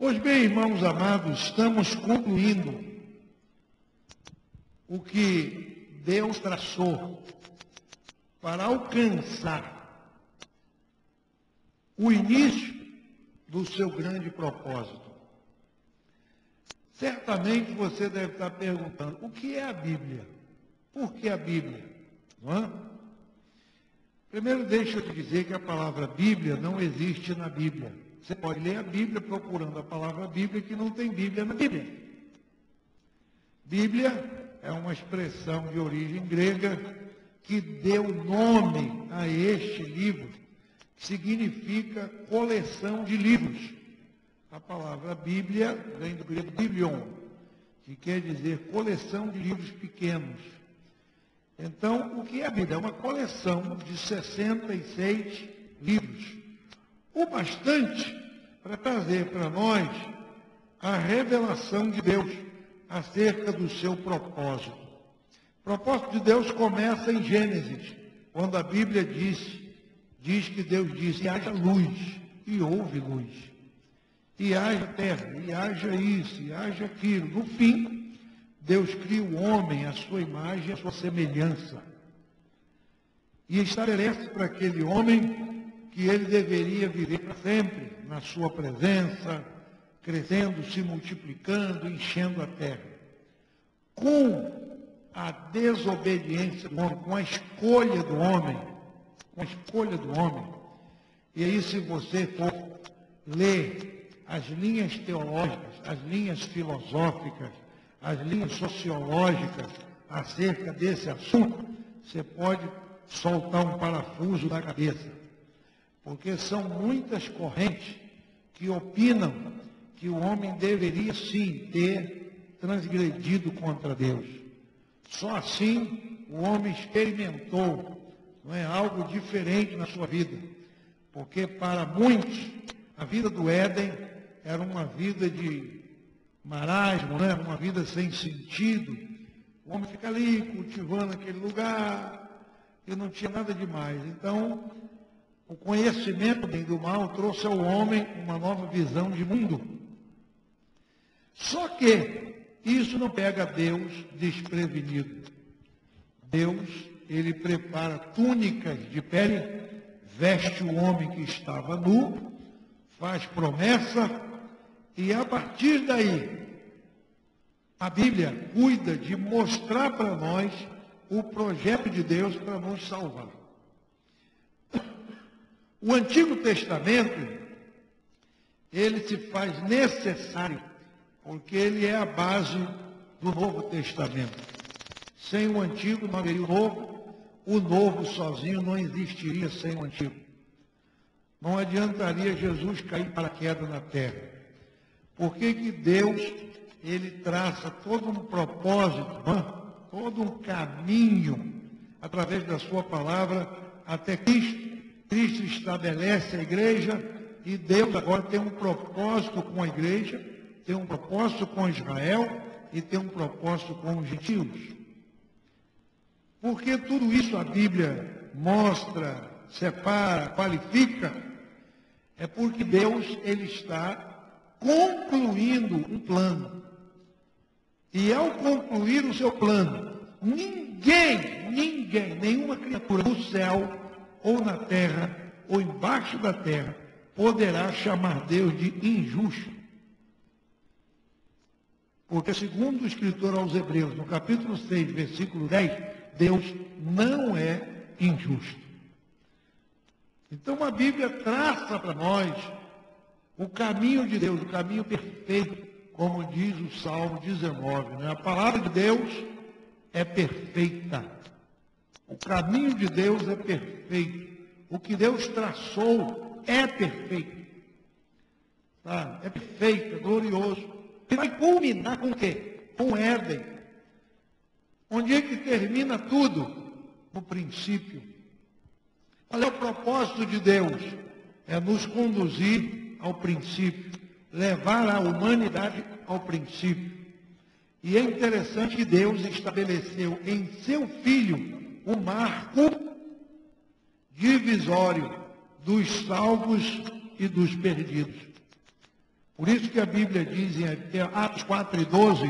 Pois bem, irmãos amados, estamos concluindo o que Deus traçou para alcançar o início do seu grande propósito. Certamente você deve estar perguntando, o que é a Bíblia? Por que a Bíblia? Não é? Primeiro, deixa eu te dizer que a palavra Bíblia não existe na Bíblia. Você pode ler a Bíblia procurando a palavra Bíblia, que não tem Bíblia na Bíblia. Bíblia é uma expressão de origem grega que deu nome a este livro, que significa coleção de livros. A palavra Bíblia vem do grego biblion, que quer dizer coleção de livros pequenos. Então, o que é a Bíblia? É uma coleção de 66 livros. O bastante para trazer para nós a revelação de Deus acerca do seu propósito. O propósito de Deus começa em Gênesis, quando a Bíblia diz que Deus disse, haja luz, e houve luz. E haja terra, e haja isso, e haja aquilo. No fim, Deus cria o homem à sua imagem, à sua semelhança. E estabelece para aquele homem que ele deveria viver para sempre na sua presença, crescendo, se multiplicando, enchendo a terra. Com a desobediência do homem, com a escolha do homem, e aí se você for ler as linhas teológicas, as linhas filosóficas, as linhas sociológicas acerca desse assunto, você pode soltar um parafuso da cabeça. Porque são muitas correntes que opinam que o homem deveria sim ter transgredido contra Deus. Só assim o homem experimentou, não é, algo diferente na sua vida. Porque para muitos a vida do Éden era uma vida de marasmo, né? Uma vida sem sentido. O homem fica ali cultivando aquele lugar e não tinha nada demais. Então, o conhecimento bem do mal trouxe ao homem uma nova visão de mundo. Só que isso não pega Deus desprevenido. Deus, ele prepara túnicas de pele, veste o homem que estava nu, faz promessa, e a partir daí, a Bíblia cuida de mostrar para nós o projeto de Deus para nos salvar. O Antigo Testamento, ele se faz necessário, porque ele é a base do Novo Testamento. Sem o Antigo não haveria o Novo sozinho não existiria sem o Antigo. Não adiantaria Jesus cair para a queda na terra. Por que Deus, ele traça todo um propósito, todo um caminho, através da sua palavra, até Cristo? Cristo estabelece a igreja e Deus agora tem um propósito com a igreja, tem um propósito com Israel e tem um propósito com os gentios. Porque tudo isso a Bíblia mostra, separa, qualifica, é porque Deus, ele está concluindo um plano. E ao concluir o seu plano, ninguém, nenhuma criatura no céu, ou na terra, ou embaixo da terra, poderá chamar Deus de injusto. Porque, segundo o escritor aos Hebreus, no capítulo 6, versículo 10, Deus não é injusto. Então, a Bíblia traça para nós o caminho de Deus, o caminho perfeito, como diz o Salmo 19. Né? A palavra de Deus é perfeita. O caminho de Deus é perfeito. O que Deus traçou é perfeito. Tá? É perfeito, é glorioso. E vai culminar com o quê? Com Éden. Onde é que termina tudo? No princípio. Qual é o propósito de Deus? É nos conduzir ao princípio. Levar a humanidade ao princípio. E é interessante que Deus estabeleceu em seu Filho o marco divisório dos salvos e dos perdidos. Por isso que a Bíblia diz em Atos 4:12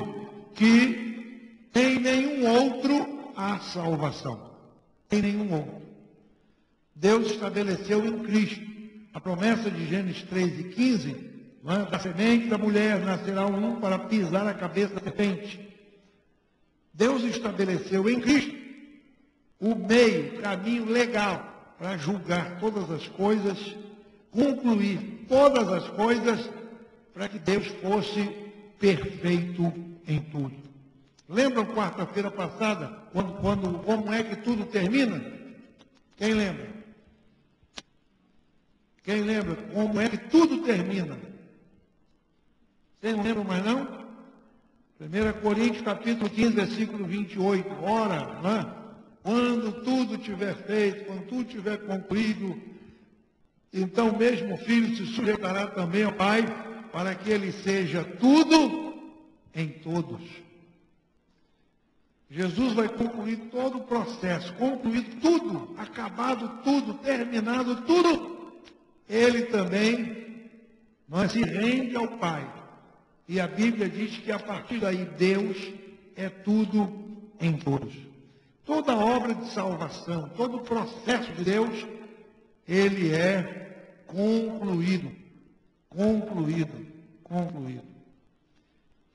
que em nenhum outro há salvação. Em nenhum outro. Deus estabeleceu em Cristo a promessa de Gênesis 3:15, da semente da mulher nascerá um para pisar a cabeça da serpente. Deus estabeleceu em Cristo o meio, o caminho legal para julgar todas as coisas, concluir todas as coisas, para que Deus fosse perfeito em tudo. Lembram quarta-feira passada, como é que tudo termina? Quem lembra? Quem lembra como é que tudo termina? Vocês não lembram mais não? 1 Coríntios capítulo 15, versículo 28. Ora, quando tudo tiver feito, quando tudo tiver concluído, então mesmo o Filho se sujeitará também ao Pai, para que ele seja tudo em todos. Jesus vai concluir todo o processo, concluído tudo, acabado tudo, terminado tudo. Ele também se rende ao Pai. E a Bíblia diz que a partir daí Deus é tudo em todos. Toda obra de salvação, todo o processo de Deus, ele é concluído. Concluído.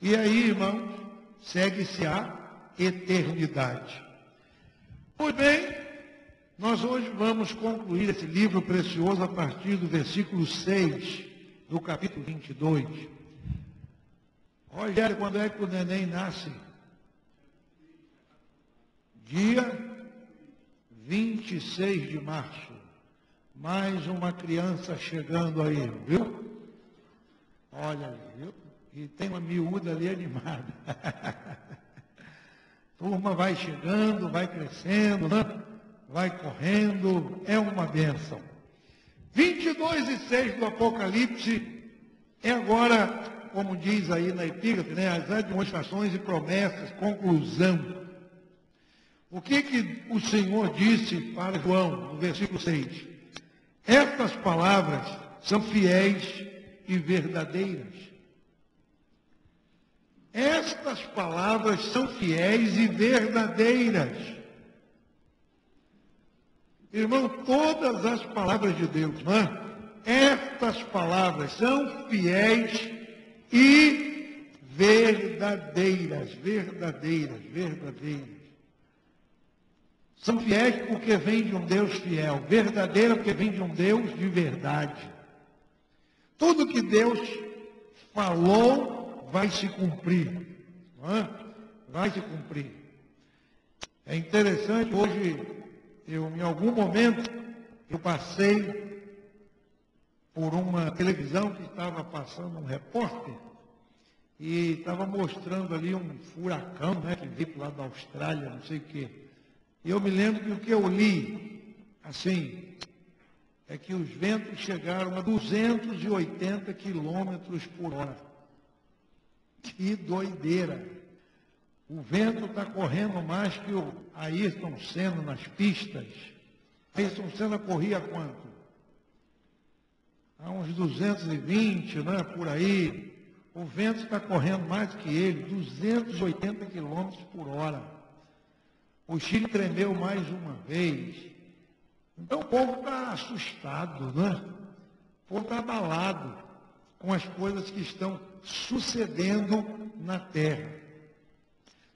E aí, irmãos, segue-se a eternidade. Pois bem, nós hoje vamos concluir esse livro precioso a partir do versículo 6 do capítulo 22. Rogério, quando é que o neném nasce? Dia 26 de março. Mais uma criança chegando aí, viu? Olha aí, viu? E tem uma miúda ali animada. Turma vai chegando, vai crescendo, vai correndo, é uma bênção. 22:6 do Apocalipse é agora, como diz aí na epígrafe, as admoestações e promessas, conclusão. O que o Senhor disse para João, no versículo 6? Estas palavras são fiéis e verdadeiras. Estas palavras são fiéis e verdadeiras. Irmão, todas as palavras de Deus, estas palavras são fiéis e verdadeiras. São fiéis porque vêm de um Deus fiel. Verdadeira porque vem de um Deus de verdade. Tudo que Deus falou vai se cumprir. Vai se cumprir. É interessante, hoje, em algum momento, eu passei por uma televisão que estava passando um repórter e estava mostrando ali um furacão, que veio lá da Austrália, não sei o quê. E eu me lembro que o que eu li, assim, é que os ventos chegaram a 280 quilômetros por hora. Que doideira! O vento está correndo mais que o Ayrton Senna nas pistas. Ayrton Senna corria quanto? A uns 220, por aí. O vento está correndo mais que ele, 280 quilômetros por hora. O Chile tremeu mais uma vez. Então o povo está assustado, O povo está abalado com as coisas que estão sucedendo na terra.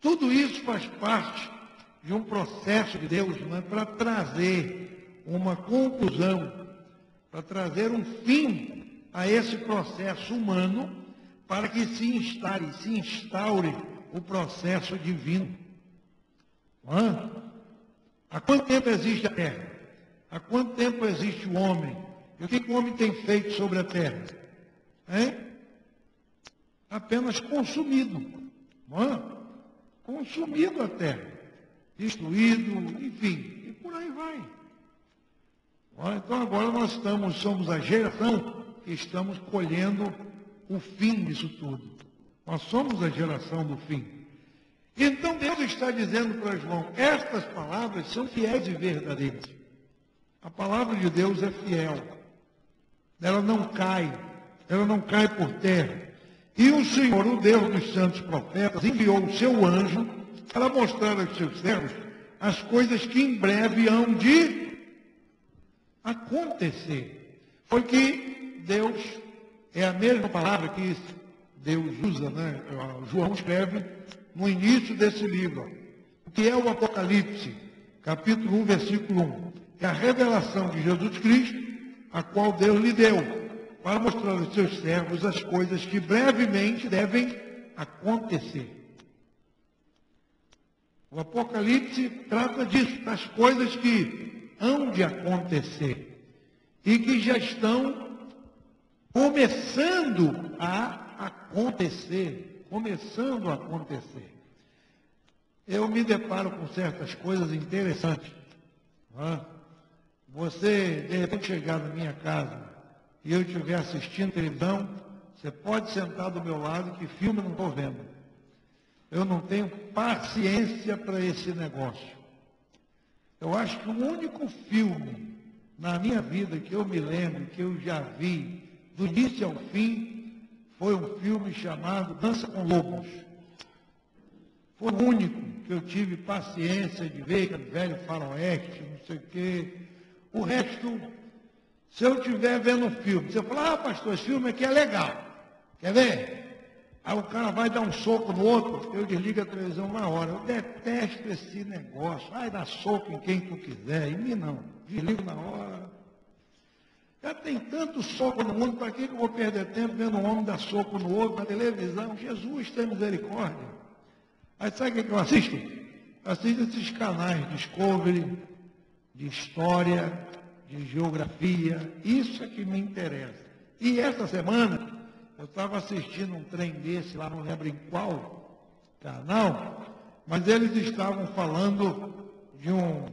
Tudo isso faz parte de um processo de Deus, para trazer uma conclusão, para trazer um fim a esse processo humano, para que se instaure o processo divino. Há quanto tempo existe a terra? Há quanto tempo existe o homem? E o que o homem tem feito sobre a terra? Apenas consumido. Consumido a terra. Destruído, enfim. E por aí vai. Então agora nós somos a geração que estamos colhendo o fim disso tudo. Nós somos a geração do fim. Então Deus está dizendo para João, estas palavras são fiéis e verdadeiras. A palavra de Deus é fiel. Ela não cai, ela não cai por terra. E o Senhor, o Deus dos santos profetas, enviou o seu anjo para mostrar aos seus servos as coisas que em breve hão de acontecer. Foi que Deus, é a mesma palavra que Deus usa, né? João escreve no início desse livro, que é o Apocalipse, capítulo 1, versículo 1, que é a revelação de Jesus Cristo, a qual Deus lhe deu, para mostrar aos seus servos as coisas que brevemente devem acontecer. O Apocalipse trata disso, das coisas que hão de acontecer e que já estão começando a acontecer, Eu me deparo com certas coisas interessantes. Você, de repente, chegar na minha casa e eu estiver assistindo televisão, você pode sentar do meu lado, que filme eu não estou vendo. Eu não tenho paciência para esse negócio. Eu acho que o único filme na minha vida que eu me lembro, que eu já vi, do início ao fim, foi um filme chamado Dança com Lobos. Foi o único que eu tive paciência de ver, aquele velho faroeste, não sei o quê. O resto, se eu estiver vendo um filme, você fala, pastor, esse filme aqui é legal. Quer ver? Aí o cara vai dar um soco no outro, eu desligo a televisão na hora. Eu detesto esse negócio. Vai dar soco em quem tu quiser, em mim não. Desligo na hora. Já tem tanto soco no mundo, para que eu vou perder tempo vendo um homem dar soco no outro na televisão? Jesus tem misericórdia. Aí sabe o que eu assisto? Assisto esses canais de Discovery, de história, de geografia. Isso é que me interessa. E essa semana, eu estava assistindo um trem desse, lá não lembro em qual canal, mas eles estavam falando de um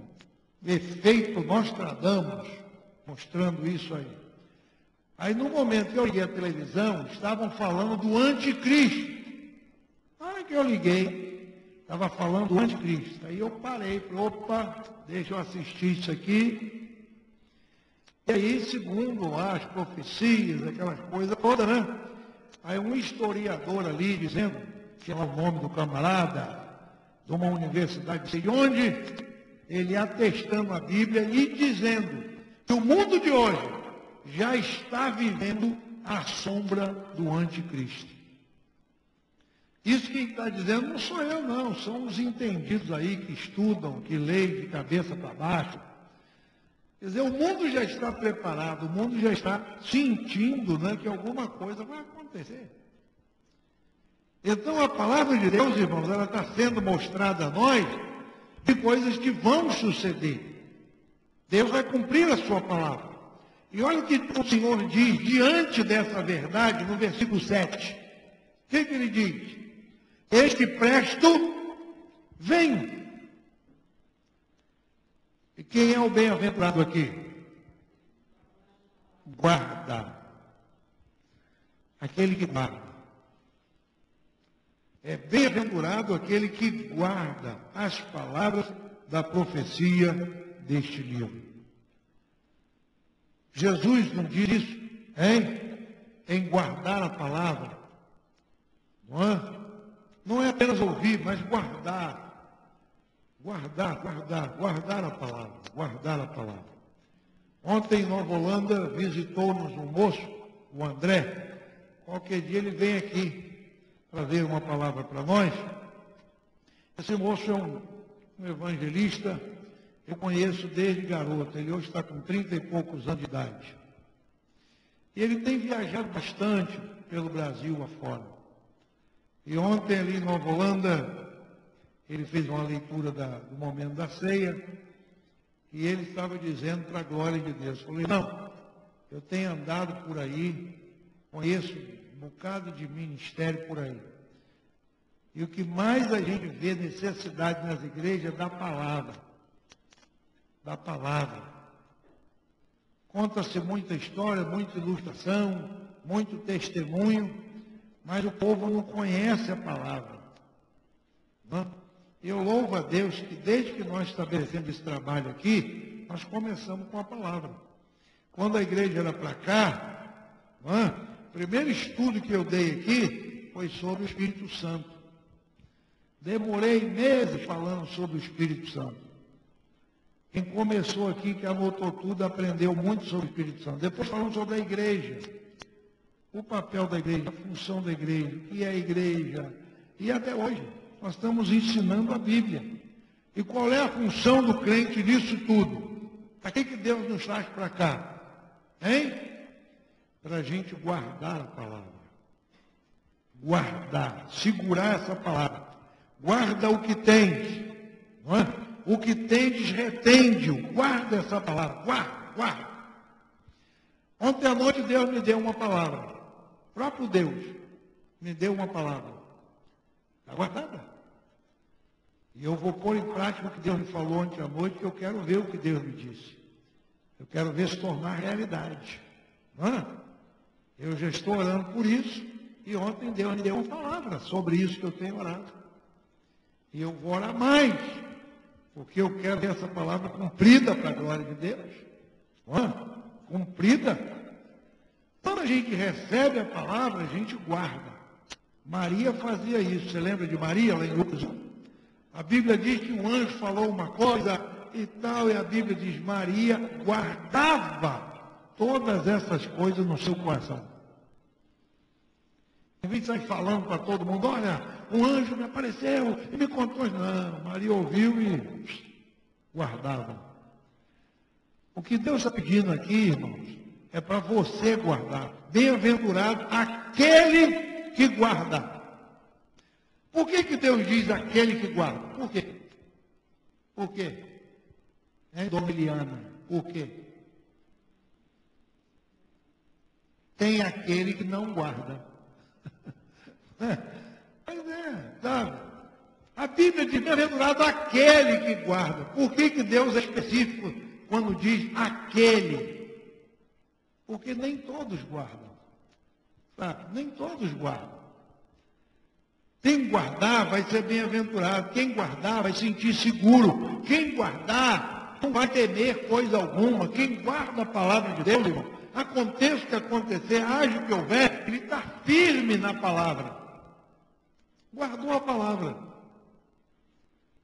efeito Nostradamus, mostrando isso aí. Aí, no momento que eu liguei a televisão, estavam falando do anticristo. Na hora que eu liguei, estava falando do anticristo. Aí eu parei, falei, opa, deixa eu assistir isso aqui. E aí, segundo as profecias, aquelas coisas todas, né? Aí um historiador ali dizendo, que é o nome do camarada, de uma universidade, não sei de onde, ele atestando a Bíblia e dizendo que o mundo de hoje já está vivendo a sombra do anticristo. Isso quem está dizendo não sou eu, não, são os entendidos aí que estudam, que leem de cabeça para baixo. Quer dizer, o mundo já está preparado, o mundo já está sentindo, né, que alguma coisa vai acontecer. Então a palavra de Deus, irmãos, ela está sendo mostrada a nós de coisas que vão suceder. Deus vai cumprir a sua palavra. E olha o que o Senhor diz diante dessa verdade no versículo 7. O que ele diz? Eis que presto, vem. E quem é o bem-aventurado aqui? Guarda. Aquele que guarda. É bem-aventurado aquele que guarda as palavras da profecia deste livro. Jesus não diz isso, hein? Em guardar a palavra. Não é? Não é apenas ouvir, mas guardar. Guardar a palavra, guardar a palavra. Ontem em Nova Holanda visitou-nos um moço, o André. Qualquer dia ele vem aqui para ver uma palavra para nós. Esse moço é um evangelista, eu conheço desde garoto, ele hoje está com 30 e poucos anos de idade. E ele tem viajado bastante pelo Brasil afora. E ontem ali em Nova Holanda, ele fez uma leitura do momento da ceia, e ele estava dizendo para a glória de Deus. Eu falei, não, eu tenho andado por aí, conheço um bocado de ministério por aí. E o que mais a gente vê necessidade nas igrejas é da palavra. Da palavra. Conta-se muita história, muita ilustração, muito testemunho, mas o povo não conhece a palavra. Não? Eu louvo a Deus que desde que nós estabelecemos esse trabalho aqui, nós começamos com a palavra. Quando a igreja era para cá, primeiro estudo que eu dei aqui foi sobre o Espírito Santo. Demorei meses falando sobre o Espírito Santo. Quem começou aqui, que anotou tudo, aprendeu muito sobre o Espírito Santo. Depois falamos sobre a igreja. O papel da igreja, a função da igreja, o que é a igreja. E até hoje, nós estamos ensinando a Bíblia. E qual é a função do crente nisso tudo? Para que Deus nos traz para cá? Hein? Para a gente guardar a palavra. Guardar, segurar essa palavra. Guarda o que tens. Não é? O que tens, retende-o. Guarda essa palavra. Guarda. Ontem à noite Deus me deu uma palavra. O próprio Deus me deu uma palavra. Está guardada. E eu vou pôr em prática o que Deus me falou ontem à noite, que eu quero ver o que Deus me disse. Eu quero ver se tornar realidade. Não é? Eu já estou orando por isso. E ontem Deus me deu uma palavra sobre isso que eu tenho orado. E eu vou orar mais. Porque eu quero ver essa palavra cumprida para a glória de Deus. Não é? Cumprida. Quando a gente recebe a palavra, a gente guarda. Maria fazia isso. Você lembra de Maria lá em Lucas? A Bíblia diz que um anjo falou uma coisa e tal, e a Bíblia diz, Maria guardava todas essas coisas no seu coração. Em vez de sair falando para todo mundo, olha, um anjo me apareceu e me contou. Não, Maria ouviu e guardava. O que Deus está pedindo aqui, irmãos, é para você guardar. Bem-aventurado aquele que guarda. Por que Deus diz aquele que guarda? Por quê? Por quê? Dona Eliana, por quê? Tem aquele que não guarda. Mas sabe? A Bíblia diz, bem-aventurado aquele que guarda. Por que Deus é específico quando diz aquele? Porque nem todos guardam. Sabe? Nem todos guardam. Quem guardar vai ser bem-aventurado. Quem guardar vai sentir seguro. Quem guardar não vai temer coisa alguma. Quem guarda a palavra de Deus, irmão, aconteça o que acontecer, haja o que houver, ele está firme na palavra. Guardou a palavra.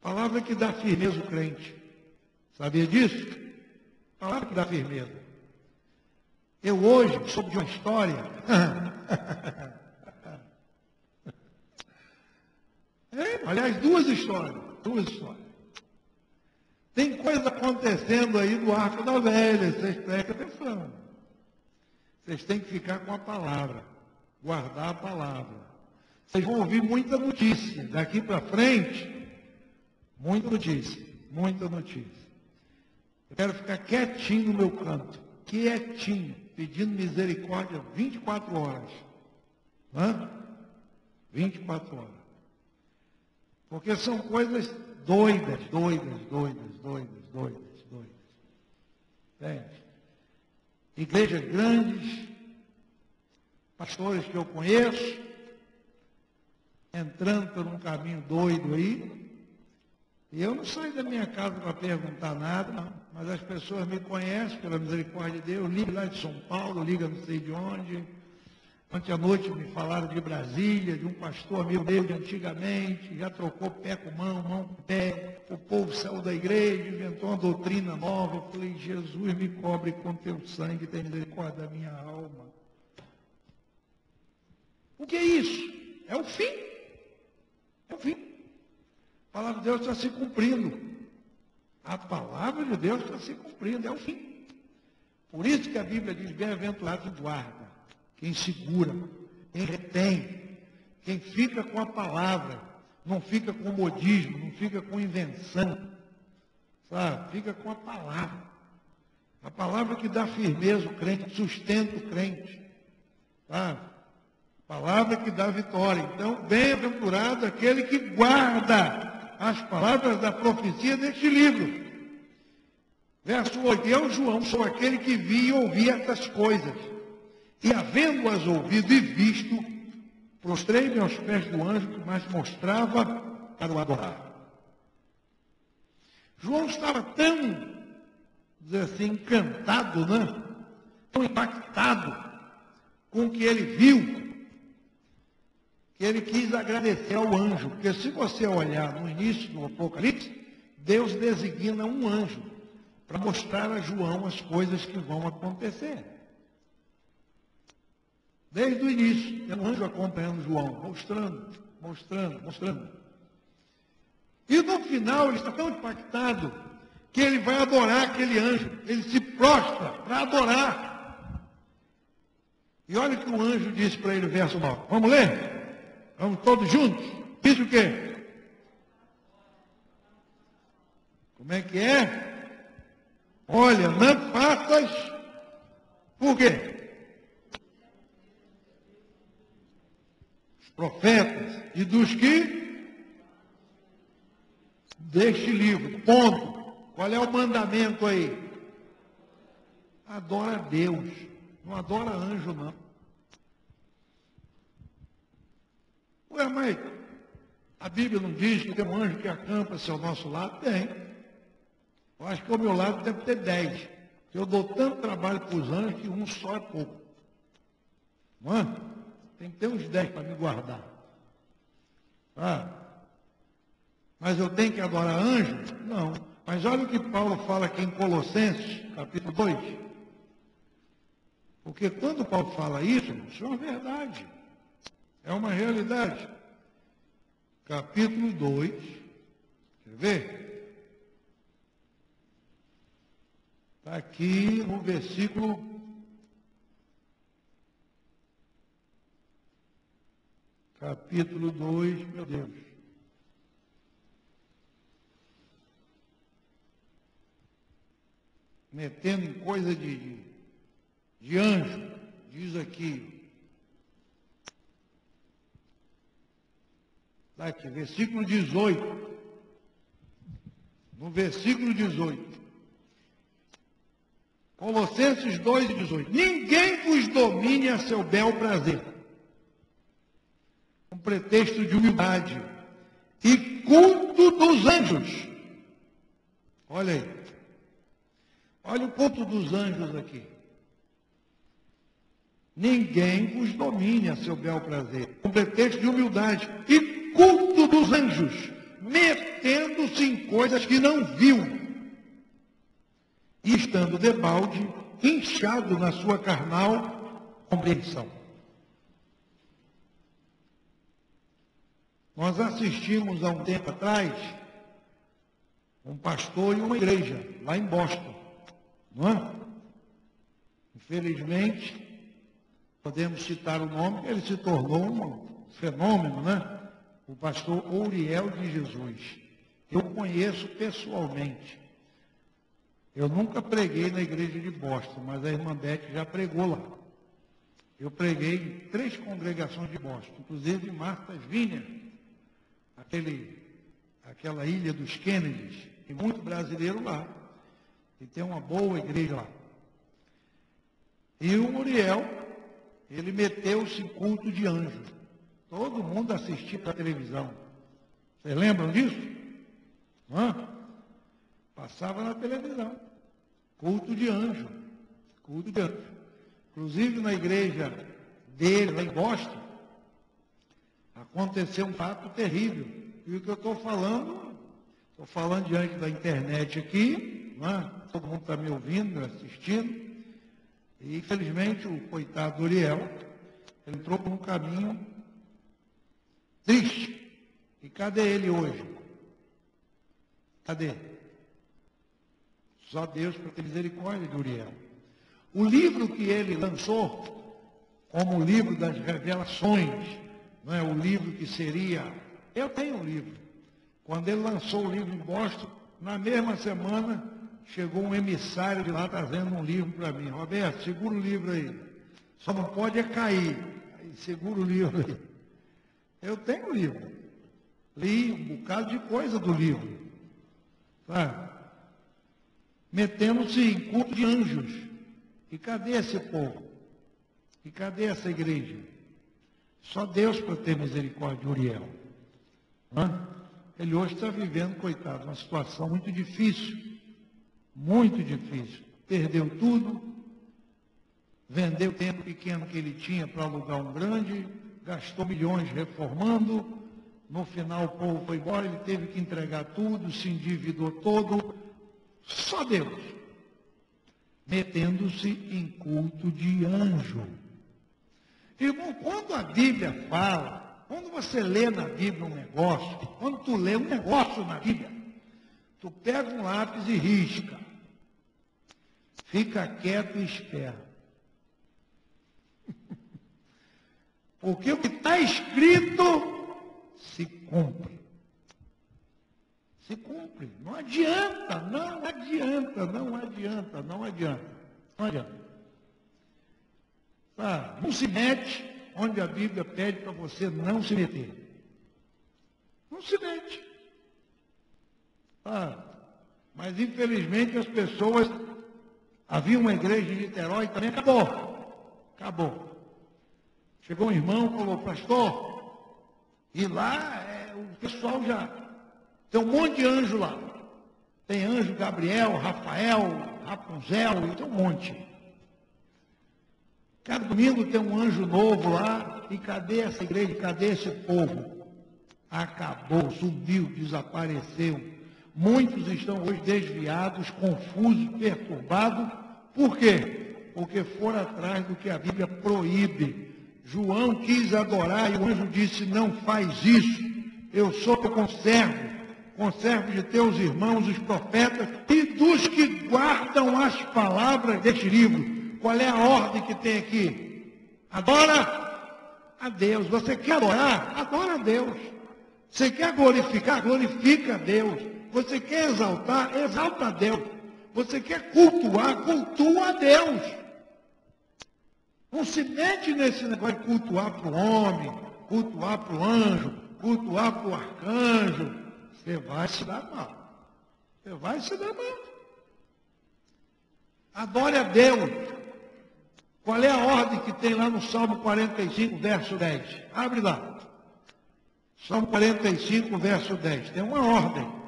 Palavra que dá firmeza ao crente. Sabia disso? Palavra que dá firmeza. Eu hoje soube de uma história. Aliás, duas histórias. Tem coisa acontecendo aí do Arco da Velha, vocês prestem atenção. Vocês têm que ficar com a palavra, guardar a palavra. Vocês vão ouvir muita notícia. Daqui para frente, muita notícia. Eu quero ficar quietinho no meu canto, quietinho, pedindo misericórdia 24 horas. 24 horas. Porque são coisas doidas. Entende? Igrejas grandes, pastores que eu conheço, entrando por um caminho doido aí. E eu não saio da minha casa para perguntar nada, não. Mas as pessoas me conhecem, pela misericórdia de Deus, liga lá de São Paulo, liga não sei de onde. Ontem à noite me falaram de Brasília, de um pastor amigo meu de antigamente, já trocou pé com mão, mão com pé. O povo saiu da igreja, inventou uma doutrina nova. Eu falei, Jesus, me cobre com teu sangue, tem misericórdia da minha alma. O que é isso? É o fim. É o fim. A palavra de Deus está se cumprindo. A palavra de Deus está se cumprindo, é o fim. Por isso que a Bíblia diz, bem-aventurado quem guarda, quem segura, quem retém, quem fica com a palavra, não fica com modismo, não fica com invenção, sabe? Fica com a palavra. A palavra que dá firmeza ao crente, sustenta o crente, sabe? Palavra que dá vitória. Então, bem-aventurado aquele que guarda as palavras da profecia deste livro. Verso 8, eu, João, sou aquele que vi e ouvi essas coisas. E havendo-as ouvido e visto, prostrei-me aos pés do anjo que mais mostrava para o adorar. João estava tão, dizer assim, encantado, né? Tão impactado com o que ele viu, que ele quis agradecer ao anjo. Porque se você olhar no início do Apocalipse, Deus designa um anjo para mostrar a João as coisas que vão acontecer. Desde o início, tem um anjo acompanhando João, mostrando. E no final, ele está tão impactado que ele vai adorar aquele anjo. Ele se prostra para adorar. E olha o que o anjo disse para ele, verso 9. Vamos ler? Vamos todos juntos? Diz o quê? Como é que é? Olha, não faças. Por quê? Os profetas e dos que deste livro. Ponto. Qual é o mandamento aí? Adora a Deus. Não adora anjo, não. Ué, mas a Bíblia não diz que tem um anjo que acampa-se ao nosso lado? Tem. Eu acho que ao meu lado deve ter 10. Eu dou tanto trabalho para os anjos que um só é pouco. Não é? Tem que ter uns 10 para me guardar. Mas eu tenho que adorar anjo? Não. Mas olha o que Paulo fala aqui em Colossenses, capítulo 2. Porque quando Paulo fala isso é uma verdade. É uma realidade. Capítulo 2. Quer ver? Está aqui no versículo capítulo 2, meu Deus. Metendo em coisa de anjo, diz aqui. Está aqui, versículo 18. No versículo 18. Colossenses 2, 18. Ninguém vos domine a seu bel prazer, com pretexto de humildade e culto dos anjos. Olha aí. Olha o culto dos anjos aqui. Ninguém vos domine a seu bel prazer, com pretexto de humildade e culto dos anjos, metendo-se em coisas que não viu, e estando debalde, inchado na sua carnal compreensão. Nós assistimos há um tempo atrás um pastor em uma igreja, lá em Boston, não é? Infelizmente, podemos citar o nome, ele se tornou um fenômeno, né? O pastor Ouriel de Jesus. Eu conheço pessoalmente. Eu nunca preguei na igreja de Boston, mas a irmã Beth já pregou lá. Eu preguei em 3 congregações de Boston, inclusive em Martha's Vineyard, aquela ilha dos Kennedys. Tem muito brasileiro lá. E tem uma boa igreja lá. E o Uriel, ele meteu-se em culto de anjo. Todo mundo assistia para a televisão. Vocês lembram disso? Hã? Passava na televisão. Culto de anjo. Culto de anjo. Inclusive na igreja dele, lá em Boston, aconteceu um fato terrível. E o que eu estou falando diante da internet aqui, não é? Todo mundo está me ouvindo, me assistindo. E, infelizmente, o coitado do Uriel entrou por um caminho triste. E cadê ele hoje? Cadê? Só Deus para ter misericórdia de Uriel. O livro que ele lançou, como o livro das revelações, não é? O livro que seria... Eu tenho um livro. Quando ele lançou o livro em Boston, na mesma semana, chegou um emissário de lá trazendo um livro para mim. Roberto, segura o livro aí. Só não pode é cair. Aí, segura o livro aí. Eu tenho o livro. Li um bocado de coisa do livro. Tá? Metendo-se em culto de anjos. E cadê esse povo? E cadê essa igreja? Só Deus para ter misericórdia de Uriel. Hã? Ele hoje está vivendo, coitado, uma situação muito difícil. Muito difícil. Perdeu tudo. vendeu o terreno pequeno que ele tinha para alugar um grande, gastou milhões reformando, no final o povo foi embora, ele teve que entregar tudo, se endividou todo, só Deus, metendo-se em culto de anjo. Irmão, quando a Bíblia fala, quando você lê na Bíblia um negócio, quando tu lê um negócio na Bíblia, tu pega um lápis e risca, fica quieto e espera. Porque o que está escrito se cumpre. Se cumpre. Não adianta, não adianta, não adianta, não adianta. Não adianta. Tá? Não se mete onde a Bíblia pede para você não se meter. Não se mete. Tá? Mas infelizmente as pessoas... Havia uma igreja em Niterói também, acabou. Acabou. Chegou um irmão e falou, pastor, e lá o pessoal já tem um monte de anjo lá. Tem anjo Gabriel, Rafael, Rapunzel, e tem um monte. Cada domingo tem um anjo novo lá, e cadê essa igreja, cadê esse povo? Acabou, subiu, desapareceu. Muitos estão hoje desviados, confusos, perturbados. Por quê? Porque foram atrás do que a Bíblia proíbe. João quis adorar e o anjo disse, não faz isso. Eu sou teu conservo de teus irmãos, os profetas, e dos que guardam as palavras deste livro. Qual é a ordem que tem aqui? Adora a Deus. Você quer adorar? Adora a Deus. Você quer glorificar? Glorifica a Deus. Você quer exaltar? Exalta a Deus. Você quer cultuar? Cultua a Deus. Não se mete nesse negócio de cultuar para o homem, cultuar para o anjo, cultuar para o arcanjo. Você vai se dar mal. Você vai se dar mal. Adore a Deus. Qual é a ordem que tem lá no Salmo 45, verso 10? Abre lá. Salmo 45, verso 10. Tem uma ordem.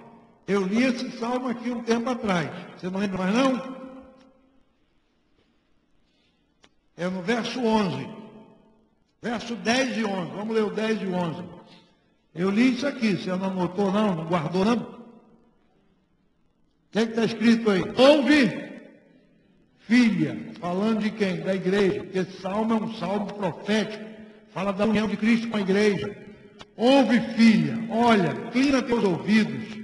Eu li esse salmo aqui um tempo atrás. Você não lembra mais não? É no verso 11. Verso 10 e 11. Vamos ler o 10 e 11. Eu li isso aqui. Você não anotou não? Não guardou não? O que está escrito aí? Ouve, filha. Falando de quem? Da igreja. Porque esse salmo é um salmo profético. Fala da união de Cristo com a igreja. Ouve, filha. Olha, inclina teus ouvidos.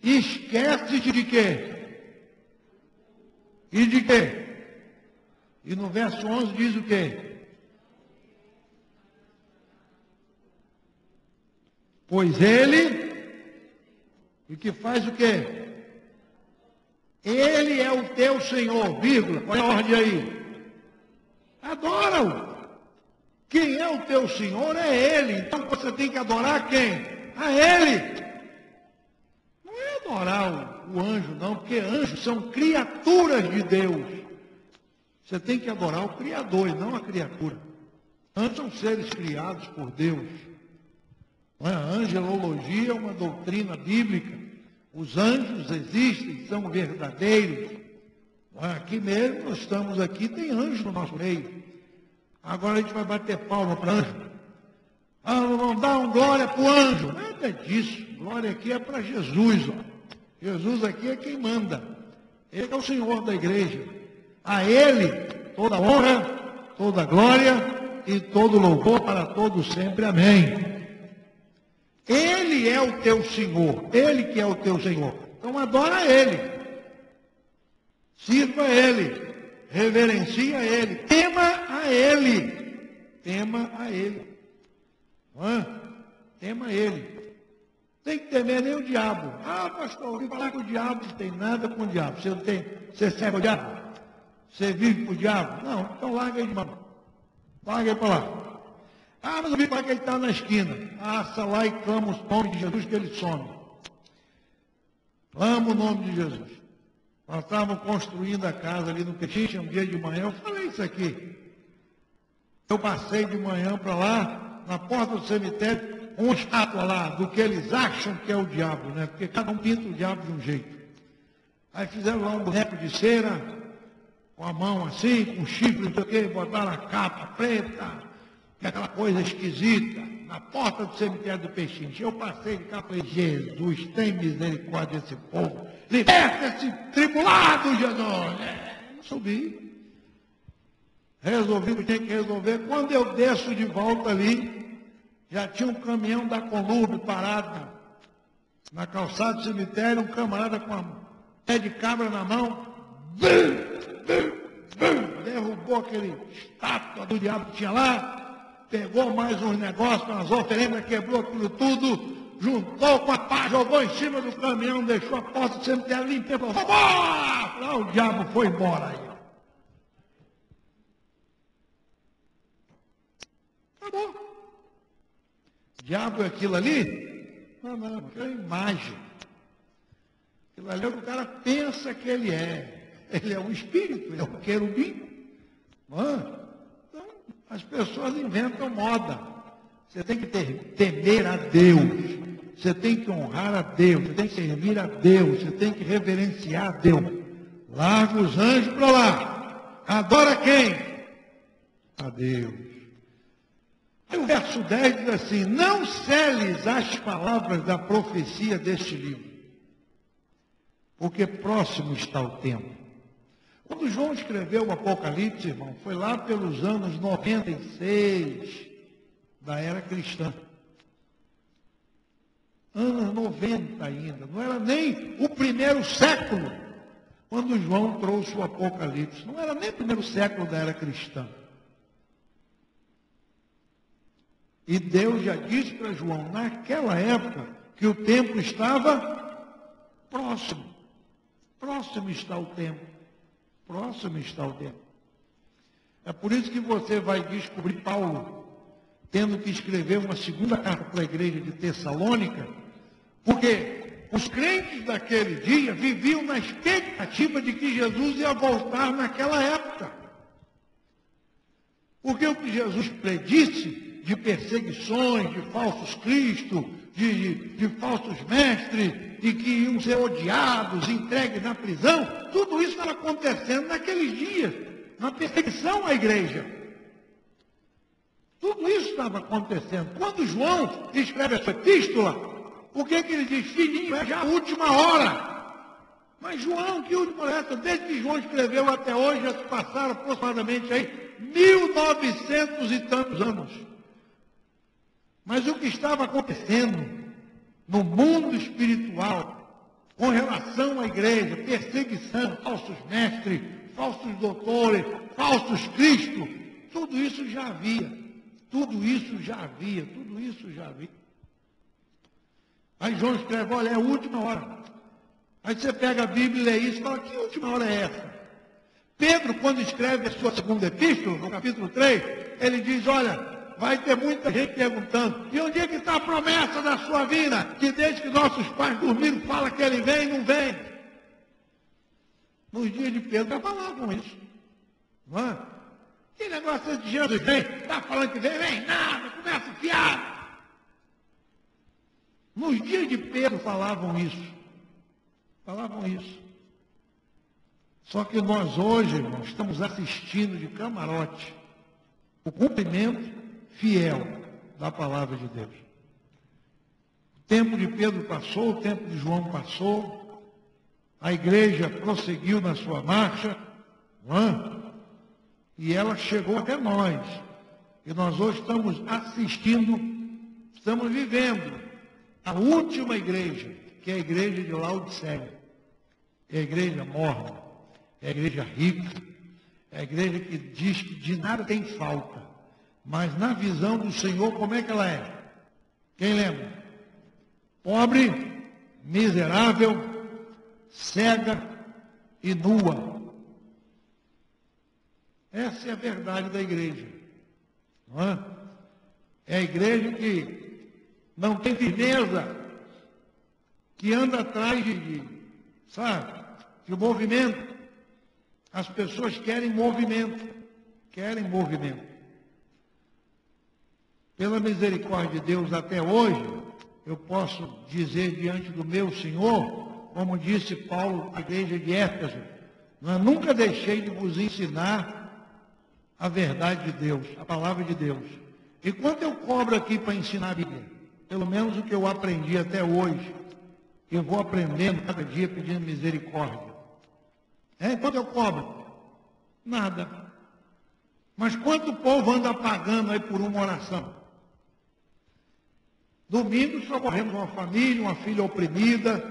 Esquece-te de quê? E de quê? E no verso 11 diz o quê? Pois ele, e que faz o quê? Ele é o teu Senhor, vírgula. Qual é a ordem aí? Adora-o. Quem é o teu Senhor é Ele. Então você tem que adorar quem? A Ele. Não é adorar o anjo, não, porque anjos são criaturas de Deus. Você tem que adorar o Criador e não a criatura. Anjos são seres criados por Deus. Não é? A angelologia é uma doutrina bíblica. Os anjos existem, são verdadeiros. Não é? Aqui mesmo, nós estamos aqui, tem anjo no nosso meio. Agora a gente vai bater palma para anjo. Ah, vamos dar um glória para o anjo. Nada disso. Glória aqui é para Jesus. Ó. Jesus aqui é quem manda. Ele é o Senhor da igreja. A Ele toda honra, toda glória e todo louvor para todos sempre. Amém. Ele é o teu Senhor. Ele que é o teu Senhor. Então adora Ele. Sirva a Ele. Reverencia a Ele. Tema a Ele. Tema a Ele. Tema a Ele. Tem que temer nem o diabo. Ah, pastor, ouvi falar que o diabo não tem nada com o diabo. Você serve o diabo? Você vive para o diabo? Não, então larga ele de mão. Larga ele para lá. Ah, mas eu vi falar que ele está na esquina. Assa lá e clama o nome de Jesus que ele some. Clama o nome de Jesus. Nós estávamos construindo a casa ali no Peixe, um dia de manhã, eu falei isso aqui. Eu passei de manhã para lá, na porta do cemitério, uma estátua lá, do que eles acham que é o diabo, né? Porque cada um pinta o diabo de um jeito. Aí fizeram lá um boneco de cera, com a mão assim, com chifre, não sei o quê, botaram a capa preta, que é aquela coisa esquisita, na porta do cemitério do Pechinche. Eu passei de cá e falei, Jesus, tem misericórdia desse povo, liberta esse tribulado, Jesus. Subi. Resolvi o que tinha que resolver. Quando eu desço de volta ali, já tinha um caminhão da Conurb parado na calçada do cemitério, um camarada com a pé de cabra na mão, derrubou aquele estátua do diabo que tinha lá, pegou mais uns negócios, umas oferendas, quebrou aquilo tudo, juntou com a pá, jogou em cima do caminhão, deixou a porta do cemitério limpa, falou, vambora! Lá o diabo foi embora aí. Acabou. Diabo é aquilo ali? Não, aquilo é imagem. Aquilo ali é o que o cara pensa que ele é. Ele é um espírito, ele é um querubim. Então, as pessoas inventam moda. Você tem que temer a Deus. Você tem que honrar a Deus. Você tem que servir a Deus. Você tem que reverenciar a Deus. Larga os anjos para lá. Adora quem? A Deus. Aí o verso 10 diz assim, não celes as palavras da profecia deste livro, porque próximo está o tempo. Quando João escreveu o Apocalipse, irmão, foi lá pelos anos 96 da era cristã. Anos 90 ainda, não era nem o primeiro século, quando João trouxe o Apocalipse. Não era nem o primeiro século da era cristã. E Deus já disse para João, naquela época, que o tempo estava próximo. Próximo está o tempo. Próximo está o tempo. É por isso que você vai descobrir Paulo tendo que escrever uma segunda carta para a igreja de Tessalônica, porque os crentes daquele dia viviam na expectativa de que Jesus ia voltar naquela época. Porque o que Jesus predisse de perseguições, de falsos cristos, de falsos mestres, e que iam ser odiados, entregues na prisão, tudo isso estava acontecendo naqueles dias, na perseguição à igreja. Tudo isso estava acontecendo. Quando João escreve essa epístola, o que ele diz? Filhinho, é já a última hora. Mas João, que última hora é essa? Desde que João escreveu até hoje, já se passaram aproximadamente aí 1900 e tantos anos. Mas o que estava acontecendo no mundo espiritual, com relação à igreja, perseguição, falsos mestres, falsos doutores, falsos cristos, tudo isso já havia. Tudo isso já havia, tudo isso já havia. Aí João escreve, olha, é a última hora. Aí você pega a Bíblia e lê isso e fala, que última hora é essa? Pedro, quando escreve a sua segunda epístola, no capítulo 3, ele diz, olha, vai ter muita gente perguntando, e onde é que está a promessa da sua vinda? Que desde que nossos pais dormiram, fala que ele vem e não vem. Nos dias de Pedro já falavam isso. Não é? Que negócio de Jesus vem, está falando que vem nada, começa fiado. Nos dias de Pedro falavam isso. Falavam isso. Só que nós hoje, irmãos, estamos assistindo de camarote o cumprimento fiel da palavra de Deus. O tempo de Pedro passou, o tempo de João passou, a igreja prosseguiu na sua marcha, não é? E ela chegou até nós. E nós hoje estamos assistindo, estamos vivendo a última igreja, que é a igreja de Laodiceia. É a igreja morna, é a igreja rica, é a igreja que diz que de nada tem falta. Mas na visão do Senhor, como é que ela é? Quem lembra? Pobre, miserável, cega e nua. Essa é a verdade da igreja. Não é? É a igreja que não tem firmeza, que anda atrás de movimento. As pessoas querem movimento. Querem movimento. Pela misericórdia de Deus, até hoje, eu posso dizer diante do meu Senhor, como disse Paulo à igreja de Éfeso, Não é? Nunca deixei de vos ensinar a verdade de Deus, a palavra de Deus. E quanto eu cobro aqui para ensinar a Bíblia? Pelo menos o que eu aprendi até hoje. Eu vou aprendendo cada dia pedindo misericórdia. Quanto eu cobro? Nada. Mas quanto o povo anda pagando aí por uma oração? Domingo socorremos uma família, uma filha oprimida,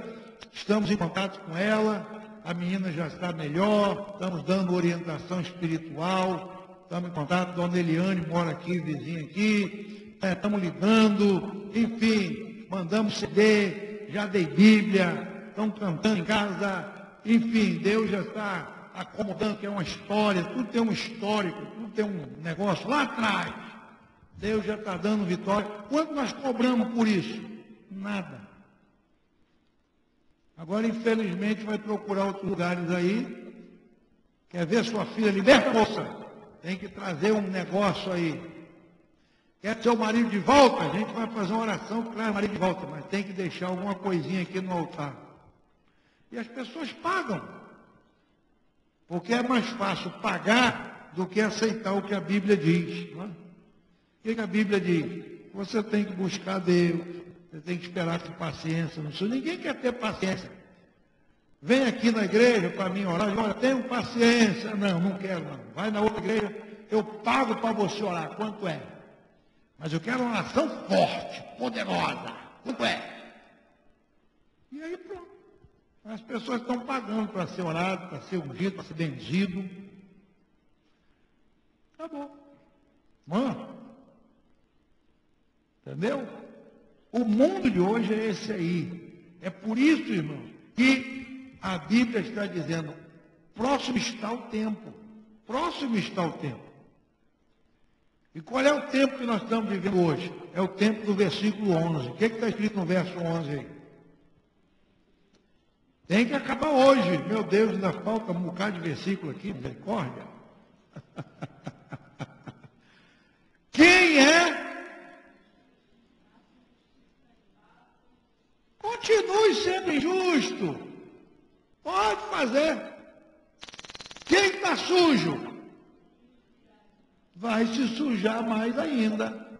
estamos em contato com ela, a menina já está melhor, estamos dando orientação espiritual, estamos em contato, Dona Eliane mora aqui, vizinha aqui, estamos lidando, enfim, mandamos CD, já dei Bíblia, estamos cantando em casa, enfim, Deus já está acomodando, que é uma história, tudo tem um histórico, tudo tem um negócio lá atrás. Deus já está dando vitória. Quanto nós cobramos por isso? Nada. Agora, infelizmente, vai procurar outros lugares aí. Quer ver sua filha liberta, moça? Tem que trazer um negócio aí. Quer seu marido de volta? A gente vai fazer uma oração que traz o marido de volta, mas tem que deixar alguma coisinha aqui no altar. E as pessoas pagam. Porque é mais fácil pagar do que aceitar o que a Bíblia diz. Não é? O que a Bíblia diz? Você tem que buscar Deus, você tem que esperar com paciência. Ninguém quer ter paciência. Vem aqui na igreja para mim orar, olha, tenho paciência. Não, não quero não. Vai na outra igreja, eu pago para você orar. Quanto é? Mas eu quero uma oração forte, poderosa. Quanto é? E aí pronto. As pessoas estão pagando para ser orado, para ser ungido, para ser benzido. Acabou. Mano. Entendeu? O mundo de hoje é esse aí. É por isso, irmãos, que a Bíblia está dizendo, próximo está o tempo. Próximo está o tempo. E qual é o tempo que nós estamos vivendo hoje? É o tempo do versículo 11. O que está escrito no verso 11 aí? Tem que acabar hoje. Meu Deus, ainda falta um bocado de versículo aqui, misericórdia. Quem é? Continue sendo injusto. Pode fazer. Quem está sujo? Vai se sujar mais ainda.